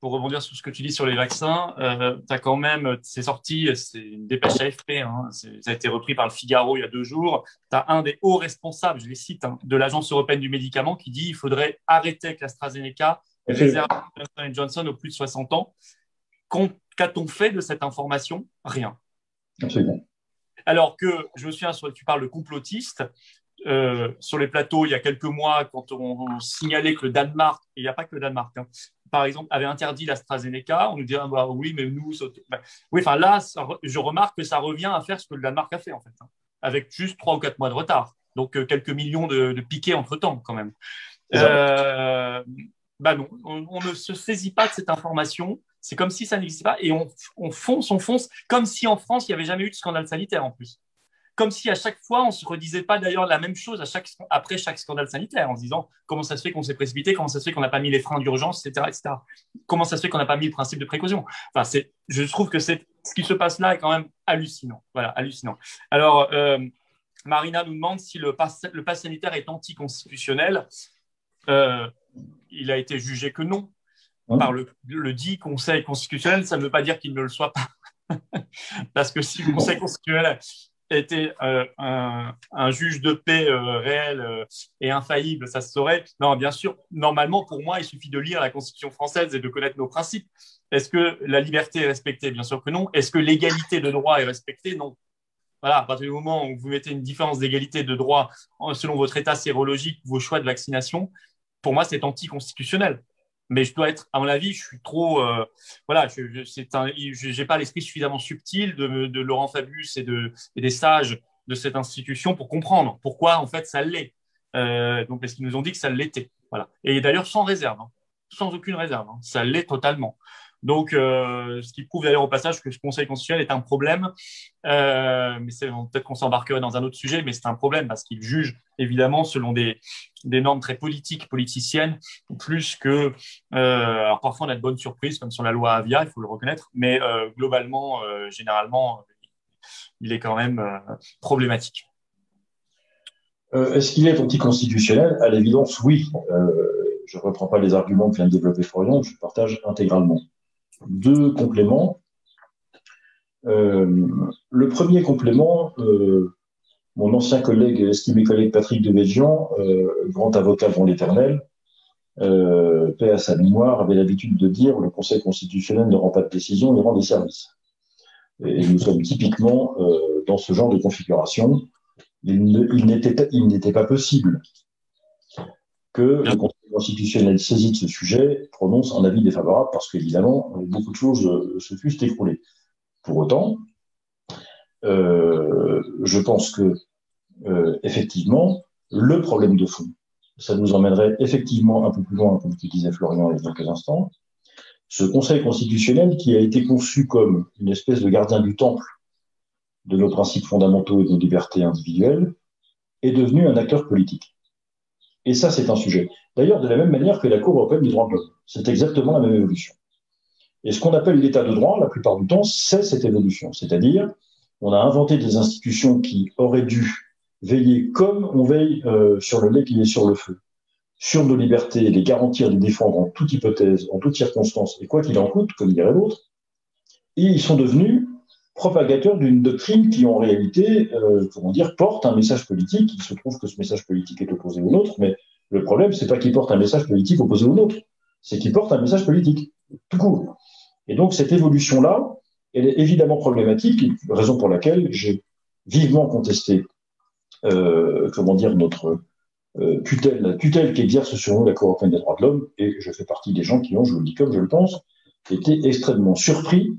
pour rebondir sur ce que tu dis sur les vaccins, tu as quand même, c'est sorti, c'est une dépêche AFP, hein, ça a été repris par le Figaro il y a 2 jours. Tu as un des hauts responsables, je les cite, de l'Agence européenne du médicament qui dit qu'il faudrait arrêter avec l'AstraZeneca et réserver Johnson & Johnson aux plus de 60 ans. Qu'a-t-on fait de cette information? Rien. Absolument. Alors que, je me souviens, tu parles de complotiste, sur les plateaux, il y a quelques mois, quand on signalait que le Danemark, et il n'y a pas que le Danemark, hein, par exemple, avait interdit l'AstraZeneca, on nous disait, bah, oui, mais nous… oui, enfin là, je remarque que ça revient à faire ce que le Danemark a fait, en fait, hein, avec juste 3 ou 4 mois de retard. Donc, quelques millions de piquets entre-temps, quand même. Bah non, on ne se saisit pas de cette information. C'est comme si ça n'existait pas. Et on fonce, comme si en France, il n'y avait jamais eu de scandale sanitaire, en plus. Comme si à chaque fois, on ne se redisait pas d'ailleurs la même chose après chaque scandale sanitaire, en se disant comment ça se fait qu'on s'est précipité, comment ça se fait qu'on n'a pas mis les freins d'urgence, etc., etc. Comment ça se fait qu'on n'a pas mis le principe de précaution. Enfin, je trouve que ce qui se passe là est quand même hallucinant. Voilà, hallucinant. Alors, Marina nous demande si le pass sanitaire est anticonstitutionnel. il a été jugé que non par le dit Conseil constitutionnel. Ça ne veut pas dire qu'il ne le soit pas. Parce que si le Conseil constitutionnel était un juge de paix réel et infaillible, ça se saurait. Non, bien sûr, normalement, pour moi, il suffit de lire la Constitution française et de connaître nos principes. Est-ce que la liberté est respectée? Bien sûr que non. Est-ce que l'égalité de droit est respectée? Non. Voilà, à partir du moment où vous mettez une différence d'égalité de droit selon votre état sérologique, vos choix de vaccination, pour moi, c'est anticonstitutionnel. Mais je dois être, à mon avis, je suis trop, voilà, j'ai pas l'esprit suffisamment subtil de Laurent Fabius et des sages de cette institution pour comprendre pourquoi en fait ça l'est. Donc parce qu'ils nous ont dit que ça l'était, voilà. Et d'ailleurs sans réserve, hein, sans aucune réserve, hein, ça l'est totalement. Donc, ce qui prouve d'ailleurs au passage que ce Conseil constitutionnel est un problème, mais peut-être qu'on s'embarquerait dans un autre sujet, mais c'est un problème parce qu'il juge évidemment selon des normes très politiciennes, plus que, alors parfois on a de bonnes surprises comme sur la loi Avia, il faut le reconnaître, mais globalement, généralement, il est quand même problématique. Est-ce qu'il est anticonstitutionnel? À l'évidence, oui. Je ne reprends pas les arguments que vient de développer Florian, je partage intégralement. Deux compléments. Le premier complément, mon ancien collègue, estimé collègue Patrick Devedjian, grand avocat devant l'Éternel, paix à sa mémoire, avait l'habitude de dire le Conseil constitutionnel ne rend pas de décision, il rend des services. Et nous sommes typiquement dans ce genre de configuration. Il n'était pas possible que le Conseil constitutionnel saisi de ce sujet prononce un avis défavorable parce qu'évidemment, beaucoup de choses se fussent écroulées. Pour autant, je pense que, effectivement, le problème de fond, ça nous emmènerait effectivement un peu plus loin, comme tu disais Florian il y a quelques instants, ce Conseil constitutionnel qui a été conçu comme une espèce de gardien du temple de nos principes fondamentaux et de nos libertés individuelles, est devenu un acteur politique. Et ça, c'est un sujet. D'ailleurs, de la même manière que la Cour européenne des droits de l'homme. C'est exactement la même évolution. Et ce qu'on appelle l'état de droit, la plupart du temps, c'est cette évolution. C'est-à-dire, on a inventé des institutions qui auraient dû veiller comme on veille sur le lait qui est sur le feu, sur nos libertés, les garantir, les défendre en toute hypothèse, en toute circonstance, et quoi qu'il en coûte, comme dirait l'autre. Et ils sont devenus propagateurs d'une doctrine qui, en réalité, porte un message politique. Il se trouve que ce message politique est opposé au nôtre, mais le problème, c'est pas qu'il porte un message politique opposé au nôtre, c'est qu'il porte un message politique, tout court. Et donc, cette évolution-là, elle est évidemment problématique, raison pour laquelle j'ai vivement contesté, notre la tutelle qu'exerce sur nous la Cour européenne des droits de l'homme, et je fais partie des gens qui ont, je vous le dis comme je le pense, été extrêmement surpris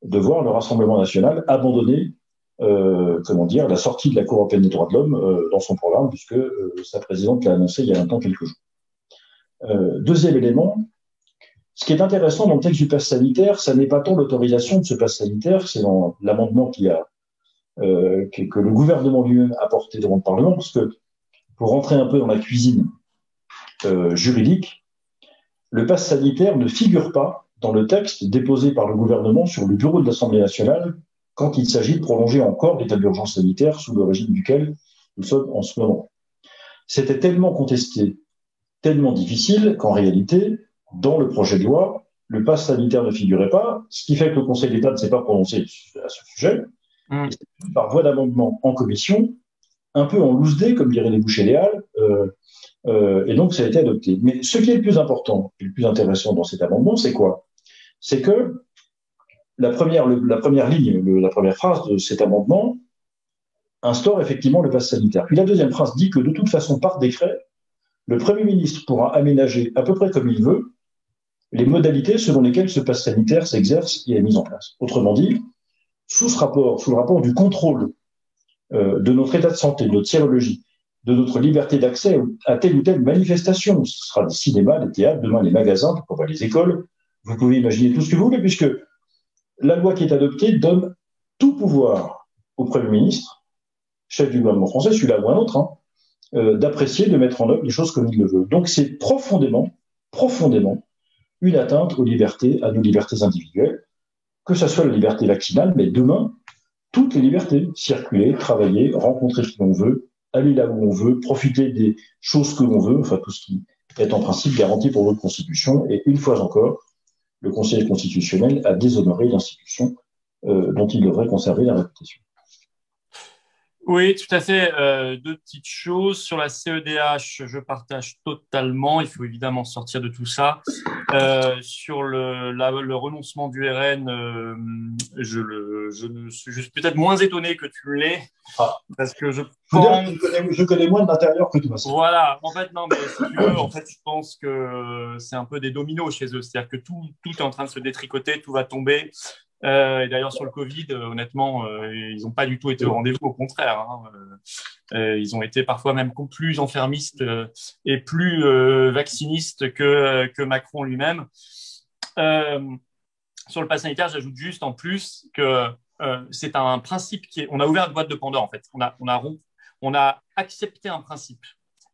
de voir le Rassemblement national abandonner la sortie de la Cour européenne des droits de l'homme dans son programme, puisque sa présidente l'a annoncé il y a maintenant quelques jours. Deuxième élément, ce qui est intéressant dans le texte du pass sanitaire, ça n'est pas tant l'autorisation de ce pass sanitaire, c'est dans l'amendement que le gouvernement lui-même a porté devant le Parlement, parce que pour rentrer un peu dans la cuisine juridique, le pass sanitaire ne figure pas dans le texte déposé par le gouvernement sur le bureau de l'Assemblée nationale quand il s'agit de prolonger encore l'état d'urgence sanitaire sous le régime duquel nous sommes en ce moment. C'était tellement contesté, tellement difficile qu'en réalité, dans le projet de loi, le pass sanitaire ne figurait pas, ce qui fait que le Conseil d'État ne s'est pas prononcé à ce sujet. Et c'est par voie d'amendement en commission, un peu en loose day, comme diraient les bouchers des halles, et donc ça a été adopté. Mais ce qui est le plus important et le plus intéressant dans cet amendement, c'est quoi? C'est que la première ligne, la première phrase de cet amendement instaure effectivement le pass sanitaire. Puis la deuxième phrase dit que de toute façon, par décret, le Premier ministre pourra aménager à peu près comme il veut les modalités selon lesquelles ce pass sanitaire s'exerce et est mis en place. Autrement dit, sous le rapport du contrôle de notre état de santé, de notre sérologie, de notre liberté d'accès à telle ou telle manifestation. Ce sera des cinémas, des théâtres, demain les magasins, pourquoi pas les écoles. Vous pouvez imaginer tout ce que vous voulez, puisque la loi qui est adoptée donne tout pouvoir au Premier ministre, chef du gouvernement français, celui-là ou un autre, d'apprécier, de mettre en œuvre les choses comme il le veut. Donc c'est profondément une atteinte aux libertés, à nos libertés individuelles, que ce soit la liberté vaccinale, mais demain, toutes les libertés, circuler, travailler, rencontrer qui l'on veut, aller là où on veut, profiter des choses que l'on veut, enfin tout ce qui est en principe garanti pour votre Constitution. Et une fois encore, le Conseil constitutionnel a déshonoré l'institution dont il devrait conserver la réputation. Oui, tout à fait. Deux petites choses. Sur la CEDH, je partage totalement. Il faut évidemment sortir de tout ça. Sur le renoncement du RN, je suis peut-être moins étonné que tu l'es. Parce que je connais moins de l'intérieur que toi. Voilà. En fait, non, mais si tu veux, en fait, je pense que c'est un peu des dominos chez eux. C'est-à-dire que tout est en train de se détricoter, tout va tomber. Et d'ailleurs, sur le Covid, honnêtement, ils n'ont pas du tout été au rendez-vous, au contraire. Ils ont été parfois même plus enfermistes et plus vaccinistes que Macron lui-même. Sur le pass sanitaire, j'ajoute juste en plus que c'est un principe on a ouvert une boîte de Pandore, en fait. On a accepté un principe.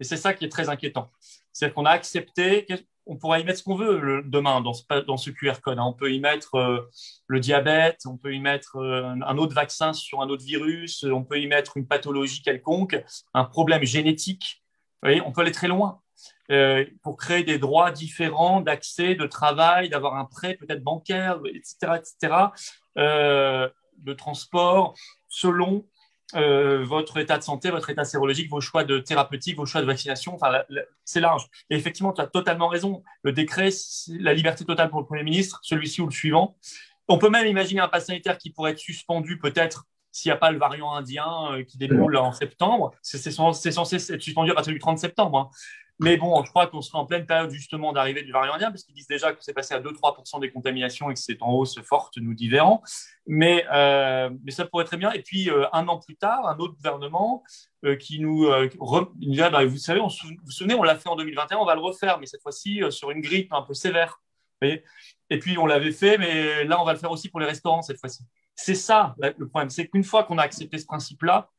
Et c'est ça qui est très inquiétant. C'est-à-dire qu'on a accepté... On pourra y mettre ce qu'on veut demain dans ce QR code. On peut y mettre le diabète, on peut y mettre un autre vaccin sur un autre virus, on peut y mettre une pathologie quelconque, un problème génétique. Vous voyez, on peut aller très loin pour créer des droits différents d'accès, de travail, d'avoir un prêt peut-être bancaire, etc., de transport, selon votre état de santé, votre état sérologique, vos choix de thérapeutique, vos choix de vaccination, enfin, c'est large. Et effectivement, tu as totalement raison. Le décret, c'est la liberté totale pour le Premier ministre, celui-ci ou le suivant. On peut même imaginer un pass sanitaire qui pourrait être suspendu peut-être s'il n'y a pas le variant indien qui déboule en septembre. C'est censé être suspendu à partir du 30 septembre. Mais bon, je crois qu'on sera en pleine période justement d'arrivée du variant indien, parce qu'ils disent déjà que c'est passé à 2-3% des contaminations et que c'est en hausse forte, nous dit Véran. Mais ça pourrait très bien. Et puis, un an plus tard, un autre gouvernement qui nous dit, vous savez, vous vous souvenez, on l'a fait en 2021, on va le refaire, mais cette fois-ci sur une grippe un peu sévère. Vous voyez, et puis, on l'avait fait, mais là, on va le faire aussi pour les restaurants cette fois-ci. C'est ça le problème. C'est qu'une fois qu'on a accepté ce principe-là,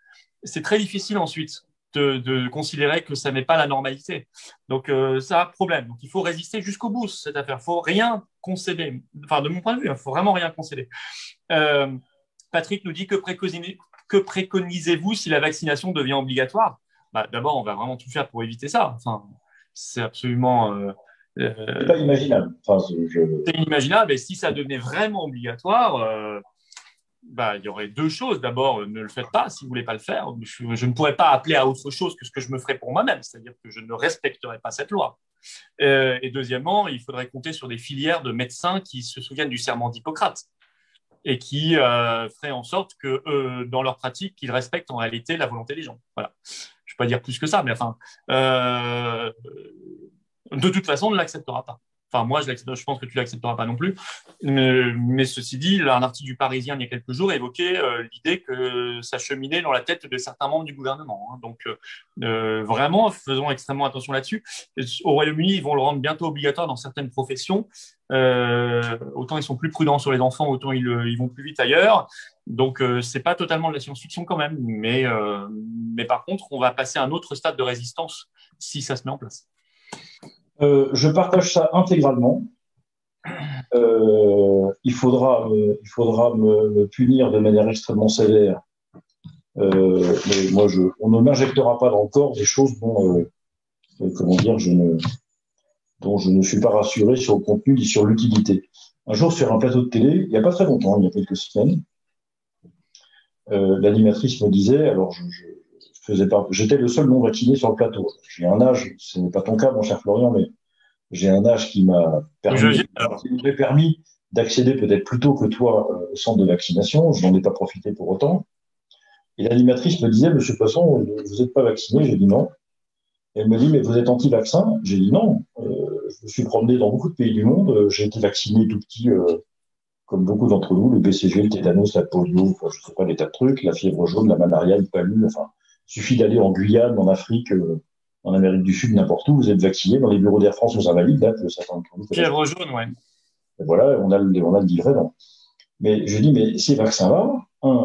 c'est très difficile ensuite de considérer que ça n'est pas la normalité. Donc, ça a problème. Donc, il faut résister jusqu'au bout, cette affaire. Il ne faut rien concéder. Enfin, de mon point de vue, il ne faut vraiment rien concéder. Patrick nous dit que préconisez-vous si la vaccination devient obligatoire? D'abord, on va vraiment tout faire pour éviter ça. Enfin, c'est absolument... c'est pas imaginable. C'est inimaginable. Et si ça devenait vraiment obligatoire... il y aurait deux choses. D'abord, ne le faites pas si vous ne voulez pas le faire. Je ne pourrais pas appeler à autre chose que ce que je me ferais pour moi-même, c'est-à-dire que je ne respecterais pas cette loi. Et deuxièmement, il faudrait compter sur des filières de médecins qui se souviennent du serment d'Hippocrate et qui feraient en sorte que, dans leur pratique, qu'ils respectent en réalité la volonté des gens. Voilà. Je ne vais pas dire plus que ça, mais enfin, de toute façon, on ne l'acceptera pas. Enfin, moi, je pense que tu ne l'accepteras pas non plus. Mais ceci dit, un article du Parisien, il y a quelques jours, évoquait l'idée que ça cheminait dans la tête de certains membres du gouvernement. Donc, vraiment, faisons extrêmement attention là-dessus. Au Royaume-Uni, ils vont le rendre bientôt obligatoire dans certaines professions. Autant ils sont plus prudents sur les enfants, autant ils vont plus vite ailleurs. Donc, ce n'est pas totalement de la science-fiction quand même. Mais par contre, on va passer à un autre stade de résistance si ça se met en place. Je partage ça intégralement. Il faudra me punir de manière extrêmement sévère. Mais moi, on ne m'injectera pas dans le corps des choses dont je ne suis pas rassuré sur le contenu ni sur l'utilité. Un jour, sur un plateau de télé, il n'y a pas très longtemps, il y a quelques semaines, l'animatrice me disait, alors j'étais le seul non vacciné sur le plateau. J'ai un âge, ce n'est pas ton cas, mon cher Florian, mais j'ai un âge qui m'a permis d'accéder peut-être plus tôt que toi au centre de vaccination. Je n'en ai pas profité pour autant. Et l'animatrice me disait, Monsieur Poisson, vous n'êtes pas vacciné? J'ai dit non. Elle me dit, mais vous êtes anti-vaccin? J'ai dit non. Je me suis promené dans beaucoup de pays du monde. J'ai été vacciné tout petit, comme beaucoup d'entre nous, le BCG, le tétanos, la polio, je ne sais pas, des tas de trucs, la fièvre jaune, la malaria, le palu, enfin, il suffit d'aller en Guyane, en Afrique, en Amérique du Sud, n'importe où, vous êtes vacciné dans les bureaux d'Air France aux Invalides, là, que certains d'entre nous connaissent. Fièvre jaune, ouais. Et voilà, on a le livret, non. Mais je dis, mais ces vaccins-là,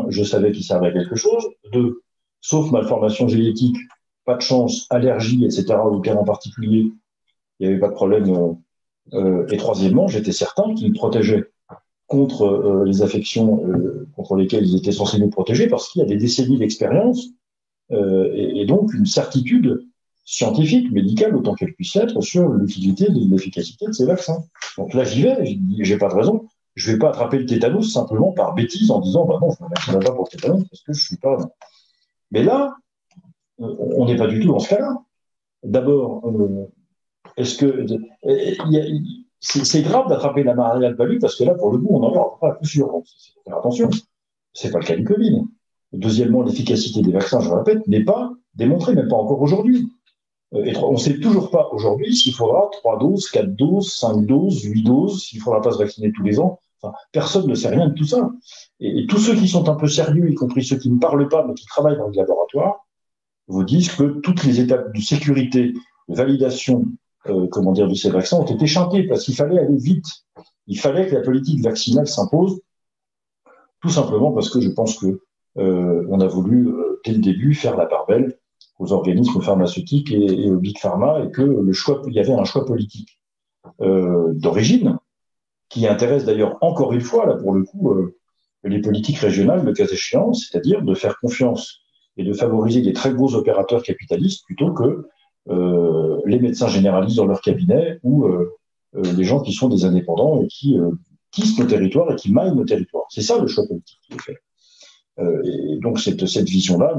je savais qu'ils servaient à quelque chose. 2, sauf malformation génétique, pas de chance, allergie, etc., aucun en particulier, il n'y avait pas de problème. Et troisièmement, j'étais certain qu'ils me protégeaient contre les affections contre lesquelles ils étaient censés nous protéger, parce qu'il y a des décennies d'expérience et donc une certitude scientifique, médicale, autant qu'elle puisse être, sur l'utilité et l'efficacité de ces vaccins. Donc là, j'y vais, j'ai pas de raison. Je vais pas attraper le tétanos simplement par bêtise en disant, bah non, je ne me vaccinerai pas pour le tétanos parce que je suis pas... Mais là, on n'est pas du tout dans ce cas-là. D'abord, est-ce que c'est grave d'attraper la mariale palud parce que là, pour le coup, on en aura pas à coup sûr. Donc, faire attention. C'est pas le cas du Covid. Deuxièmement, l'efficacité des vaccins, je le répète, n'est pas démontrée, même pas encore aujourd'hui. On ne sait toujours pas aujourd'hui s'il faudra 3 doses, 4 doses, 5 doses, 8 doses, s'il ne faudra pas se vacciner tous les ans. Enfin, personne ne sait rien de tout ça. Et tous ceux qui sont un peu sérieux, y compris ceux qui ne parlent pas, mais qui travaillent dans les laboratoires, vous disent que toutes les étapes de sécurité, de validation, de ces vaccins ont été chantées parce qu'il fallait aller vite. Il fallait que la politique vaccinale s'impose, tout simplement parce que je pense que on a voulu, dès le début, faire la part belle aux organismes pharmaceutiques et aux big pharma, et que il y avait un choix politique d'origine qui intéresse d'ailleurs encore une fois, là pour le coup, les politiques régionales, le cas échéant, c'est-à-dire de faire confiance et de favoriser des très gros opérateurs capitalistes plutôt que les médecins généralistes dans leur cabinet ou les gens qui sont des indépendants et qui tissent nos territoires et qui maillent nos territoires. C'est ça le choix politique qui est fait. Et donc cette vision-là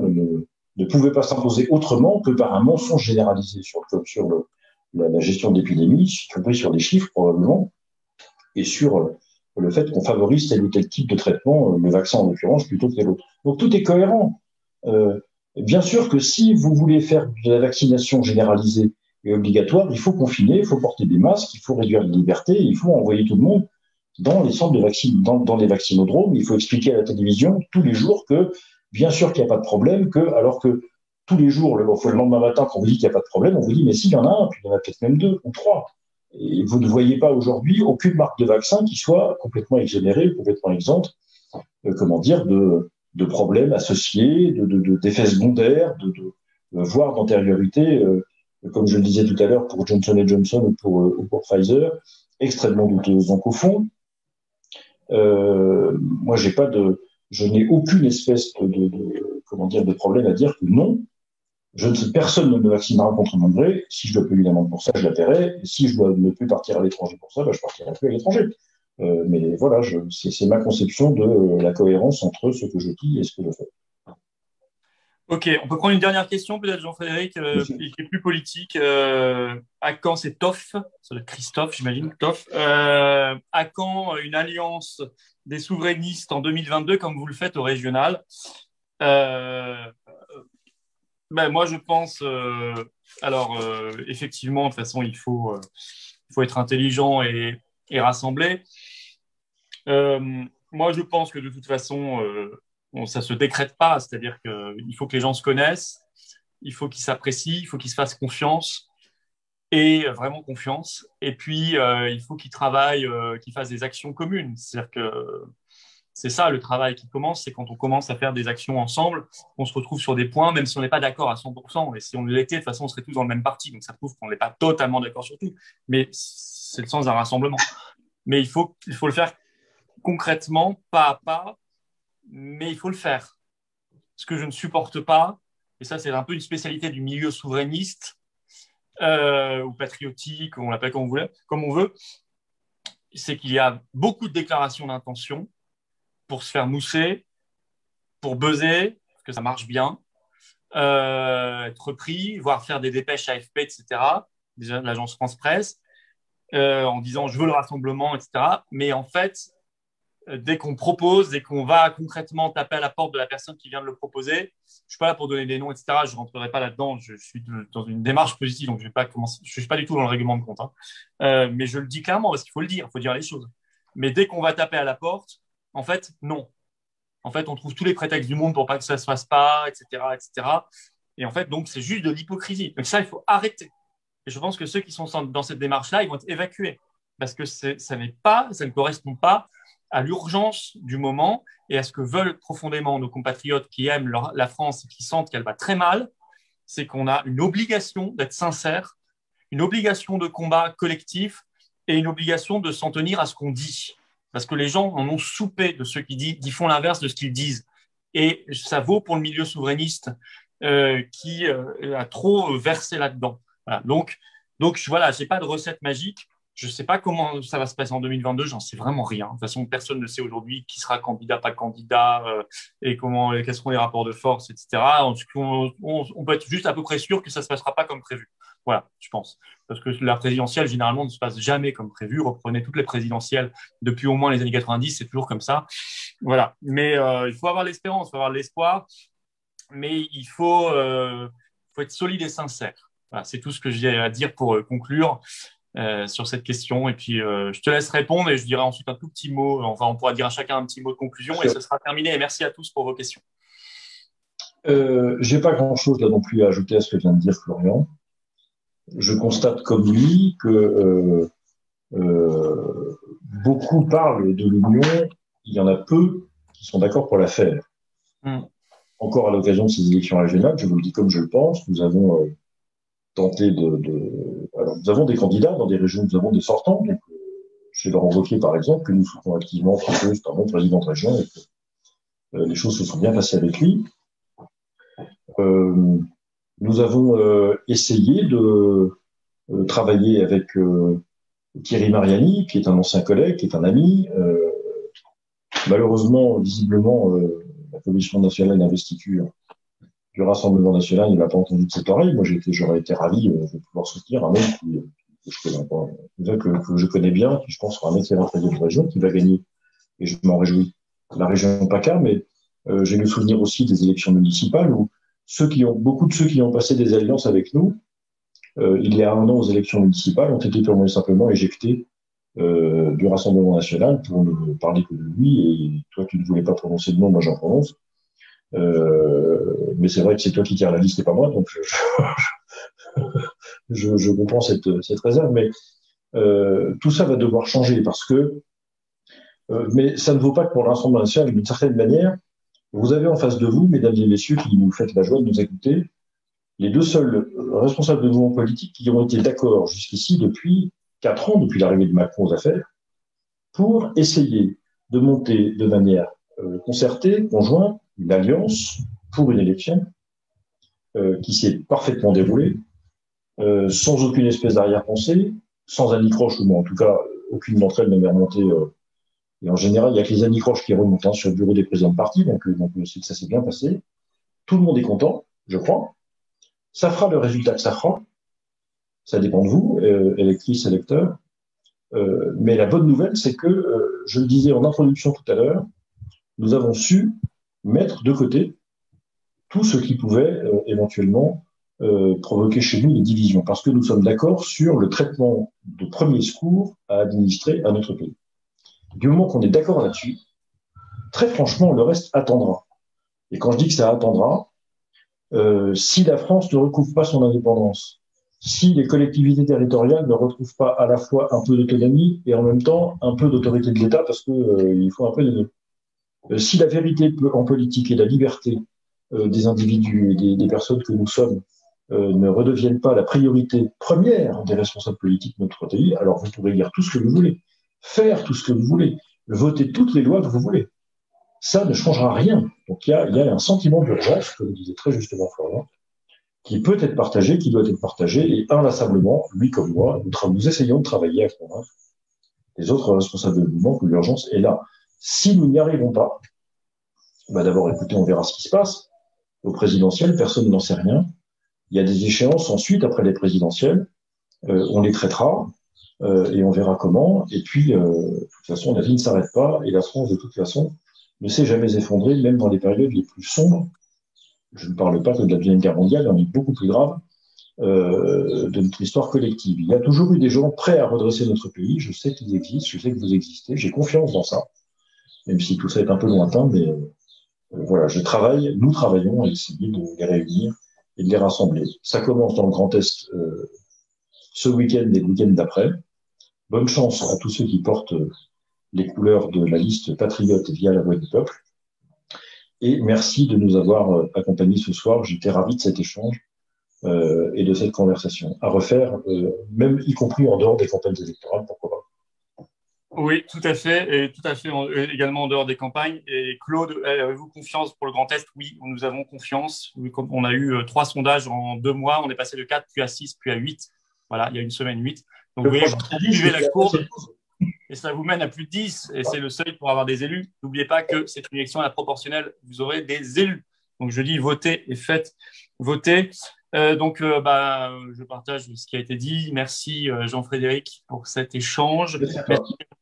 ne pouvait pas s'imposer autrement que par un mensonge généralisé sur la gestion d'épidémie, y compris sur les chiffres probablement, et sur le fait qu'on favorise tel ou tel type de traitement, le vaccin en l'occurrence, plutôt que tel autre. Donc tout est cohérent. Bien sûr que si vous voulez faire de la vaccination généralisée et obligatoire, il faut confiner, il faut porter des masques, il faut réduire les libertés, il faut envoyer tout le monde dans les centres de vaccins, dans les vaccinodromes. Il faut expliquer à la télévision tous les jours que, bien sûr qu'il n'y a pas de problème, alors que tous les jours, le lendemain matin, quand on vous dit qu'il n'y a pas de problème, on vous dit, mais s'il y en a un, puis il y en a peut-être même 2 ou 3. Et vous ne voyez pas aujourd'hui aucune marque de vaccin qui soit complètement exonérée, complètement exempte, de problèmes associés, d'effets secondaires, voire d'antériorité, comme je le disais tout à l'heure, pour Johnson & Johnson ou pour Pfizer, extrêmement douteuse. Donc au fond, moi je n'ai aucune espèce de problème à dire que non, personne ne me vaccinera contre mon gré. Si je dois payer une amende pour ça, je la paierai. Et si je dois ne plus partir à l'étranger pour ça, je partirai plus à l'étranger. Mais voilà, c'est ma conception de la cohérence entre ce que je dis et ce que je fais. Ok, on peut prendre une dernière question, peut-être, Jean-Frédéric, qui est plus politique. À quand c'est Toff, ça doit être Christophe, j'imagine, Toff. À quand une alliance des souverainistes en 2022, comme vous le faites au régional? Moi, je pense. Effectivement, de toute façon, il faut être intelligent et rassembler. Moi, je pense que de toute façon, ça ne se décrète pas. C'est-à-dire qu'il faut que les gens se connaissent, il faut qu'ils s'apprécient, il faut qu'ils se fassent confiance, et vraiment confiance. Et puis, il faut qu'ils travaillent, qu'ils fassent des actions communes. C'est-à-dire que c'est ça le travail qui commence, c'est quand on commence à faire des actions ensemble, on se retrouve sur des points, même si on n'est pas d'accord à 100%. Et si on l'était, de toute façon, on serait tous dans le même parti. Donc, ça prouve qu'on n'est pas totalement d'accord sur tout. Mais c'est le sens d'un rassemblement. Mais il faut le faire concrètement, pas à pas, mais il faut le faire. Ce que je ne supporte pas, et ça, c'est un peu une spécialité du milieu souverainiste ou patriotique, on l'appelle comme on veut, c'est qu'il y a beaucoup de déclarations d'intention pour se faire mousser, pour buzzer, parce que ça marche bien, être repris, voire faire des dépêches AFP, etc., déjà l'agence France Presse, en disant « je veux le rassemblement », etc. Mais en fait, dès qu'on propose, dès qu'on va concrètement taper à la porte de la personne qui vient de le proposer, je ne suis pas là pour donner des noms, etc., je ne rentrerai pas là-dedans, je suis dans une démarche positive, donc je ne suis pas du tout dans le règlement de compte. Mais je le dis clairement, parce qu'il faut le dire, il faut dire les choses. Mais dès qu'on va taper à la porte, en fait, non. En fait, on trouve tous les prétextes du monde pour pas que ça se fasse pas, etc., etc. Et en fait, donc, c'est juste de l'hypocrisie. Donc ça, il faut arrêter. Et je pense que ceux qui sont dans cette démarche-là, ils vont être évacués parce que ça ne correspond pas à l'urgence du moment et à ce que veulent profondément nos compatriotes qui aiment la France et qui sentent qu'elle va très mal. C'est qu'on a une obligation d'être sincère, une obligation de combat collectif et une obligation de s'en tenir à ce qu'on dit. Parce que les gens en ont soupé de ceux qui font l'inverse de ce qu'ils disent. Et ça vaut pour le milieu souverainiste qui a trop versé là-dedans. Voilà. Donc voilà, je n'ai pas de recette magique. Je ne sais pas comment ça va se passer en 2022, j'en sais vraiment rien. De toute façon, personne ne sait aujourd'hui qui sera candidat, pas candidat, et quels seront les rapports de force, etc. On peut être juste à peu près sûr que ça ne se passera pas comme prévu. Voilà, je pense. Parce que la présidentielle, généralement, ne se passe jamais comme prévu. Reprenez toutes les présidentielles depuis au moins les années 90, c'est toujours comme ça. Voilà. Mais il faut avoir l'espérance, il faut avoir l'espoir, mais il faut être solide et sincère. Voilà, c'est tout ce que j'ai à dire pour conclure. Sur cette question, et puis je te laisse répondre et je dirai ensuite un tout petit mot, enfin on pourra dire à chacun un petit mot de conclusion et ce sera terminé, et merci à tous pour vos questions. J'ai pas grand chose là non plus à ajouter à ce que vient de dire Florian. Je constate comme lui que beaucoup parlent de l'Union, il y en a peu qui sont d'accord pour la faire. Encore à l'occasion de ces élections régionales, je vous le dis comme je le pense, nous avons tenté alors, nous avons des candidats dans des régions, nous avons des sortants. Donc, chez Laurent Wauquiez, par exemple, que nous soutenons activement, parce que c'est un bon président de région et que les choses se sont bien passées avec lui. Nous avons essayé de travailler avec Thierry Mariani, qui est un ancien collègue, qui est un ami. Malheureusement, visiblement, la Commission nationale d'investiture du Rassemblement national, il n'a pas entendu de cette oreille. Moi, j'aurais été ravi de pouvoir soutenir un mec que je connais bien, qui je pense sera un excellent président de région, qui va gagner, et je m'en réjouis, la région PACA, mais j'ai le souvenir aussi des élections municipales où beaucoup de ceux qui ont passé des alliances avec nous, il y a 1 an aux élections municipales, ont été purement et simplement éjectés du Rassemblement national pour ne parler que de lui, et toi, tu ne voulais pas prononcer le nom, moi j'en prononce. Mais c'est vrai que c'est toi qui tires la liste et pas moi, donc je comprends cette réserve, mais tout ça va devoir changer parce que, mais ça ne vaut pas que pour le Rassemblement national, d'une certaine manière, vous avez en face de vous, mesdames et messieurs, qui nous faites la joie de nous écouter, les deux seuls responsables de mouvements politiques qui ont été d'accord jusqu'ici depuis 4 ans, depuis l'arrivée de Macron aux affaires, pour essayer de monter de manière concertée, conjointe, une alliance pour une élection qui s'est parfaitement déroulée, sans aucune espèce d'arrière-pensée, sans anicroche, ou en tout cas, aucune d'entre elles ne m'est remontée. Et en général, il n'y a que les anicroches qui remontent sur le bureau des présidents de parti, donc ça s'est bien passé. Tout le monde est content, je crois. Ça fera le résultat que ça fera. Ça dépend de vous, électrices, électeurs. Mais la bonne nouvelle, c'est que, je le disais en introduction tout à l'heure, nous avons su mettre de côté tout ce qui pouvait éventuellement provoquer chez nous des divisions, parce que nous sommes d'accord sur le traitement de premier secours à administrer à notre pays. Du moment qu'on est d'accord là-dessus, très franchement, le reste attendra. Et quand je dis que ça attendra, si la France ne recouvre pas son indépendance, si les collectivités territoriales ne retrouvent pas à la fois un peu d'autonomie et en même temps un peu d'autorité de l'État, parce qu'il faut un peu de deux. Si la vérité en politique et la liberté des individus et des personnes que nous sommes ne redeviennent pas la priorité première des responsables politiques de notre pays, alors vous pourrez dire tout ce que vous voulez, faire tout ce que vous voulez, voter toutes les lois que vous voulez. Ça ne changera rien. Donc il y a un sentiment d'urgence, comme disait très justement Florian, qui peut être partagé, qui doit être partagé, et inlassablement, lui comme moi, nous essayons de travailler à convaincre les autres responsables de mouvement que l'urgence est là. Si nous n'y arrivons pas, d'abord, écoutez, on verra ce qui se passe. Au présidentiel, personne n'en sait rien. Il y a des échéances ensuite, après les présidentielles. On les traitera et on verra comment. Et puis, de toute façon, la vie ne s'arrête pas. Et la France, de toute façon, ne s'est jamais effondrée, même dans les périodes les plus sombres. Je ne parle pas que de la Deuxième Guerre mondiale, il y en a beaucoup plus grave de notre histoire collective. Il y a toujours eu des gens prêts à redresser notre pays. Je sais qu'ils existent, je sais que vous existez. J'ai confiance dans ça, même si tout ça est un peu lointain, mais voilà, nous travaillons à essayer de les réunir et de les rassembler. Ça commence dans le Grand Est ce week-end et le week-end d'après. Bonne chance à tous ceux qui portent les couleurs de la liste patriote via la voix du peuple. Et merci de nous avoir accompagnés ce soir. J'étais ravi de cet échange et de cette conversation. À refaire, même y compris en dehors des campagnes électorales, pourquoi pas. Oui, tout à fait, et tout à fait également en dehors des campagnes. Et Claude, avez-vous confiance pour le Grand Est? Oui, nous avons confiance. On a eu 3 sondages en 2 mois, on est passé de 4, puis à 6, puis à 8. Voilà, il y a une semaine 8. Donc vous voyez, vous suivez la courbe et ça vous mène à plus de 10, et c'est le seuil pour avoir des élus. N'oubliez pas que c'est une élection à la proportionnelle, vous aurez des élus. Donc je dis votez et faites voter. Je partage ce qui a été dit. Merci Jean-Frédéric pour cet échange. Merci à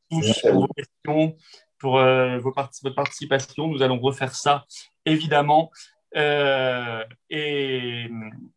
tous pour vos questions, pour votre participation. Nous allons refaire ça, évidemment. Et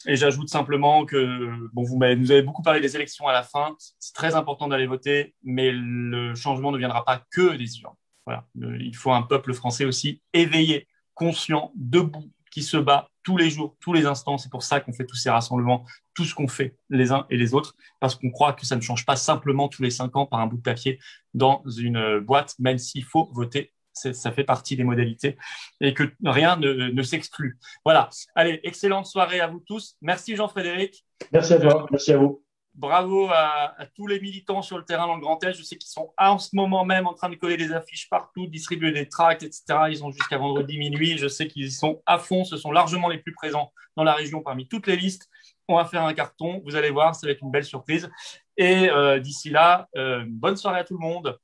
j'ajoute simplement que vous avez beaucoup parlé des élections à la fin. C'est très important d'aller voter, mais le changement ne viendra pas que des urnes. Voilà. Il faut un peuple français aussi éveillé, conscient, debout, qui se bat tous les jours, tous les instants. C'est pour ça qu'on fait tous ces rassemblements, tout ce qu'on fait les uns et les autres, parce qu'on croit que ça ne change pas simplement tous les 5 ans par un bout de papier dans une boîte, même s'il faut voter. Ça fait partie des modalités et que rien ne s'exclut. Voilà. Allez, excellente soirée à vous tous. Merci Jean-Frédéric. Merci à toi. Merci à vous. Bravo à tous les militants sur le terrain dans le Grand Est. Je sais qu'ils sont en ce moment même en train de coller des affiches partout, distribuer des tracts, etc. Ils ont jusqu'à vendredi minuit. Je sais qu'ils sont à fond. Ce sont largement les plus présents dans la région parmi toutes les listes. On va faire un carton. Vous allez voir, ça va être une belle surprise. Et d'ici là, bonne soirée à tout le monde.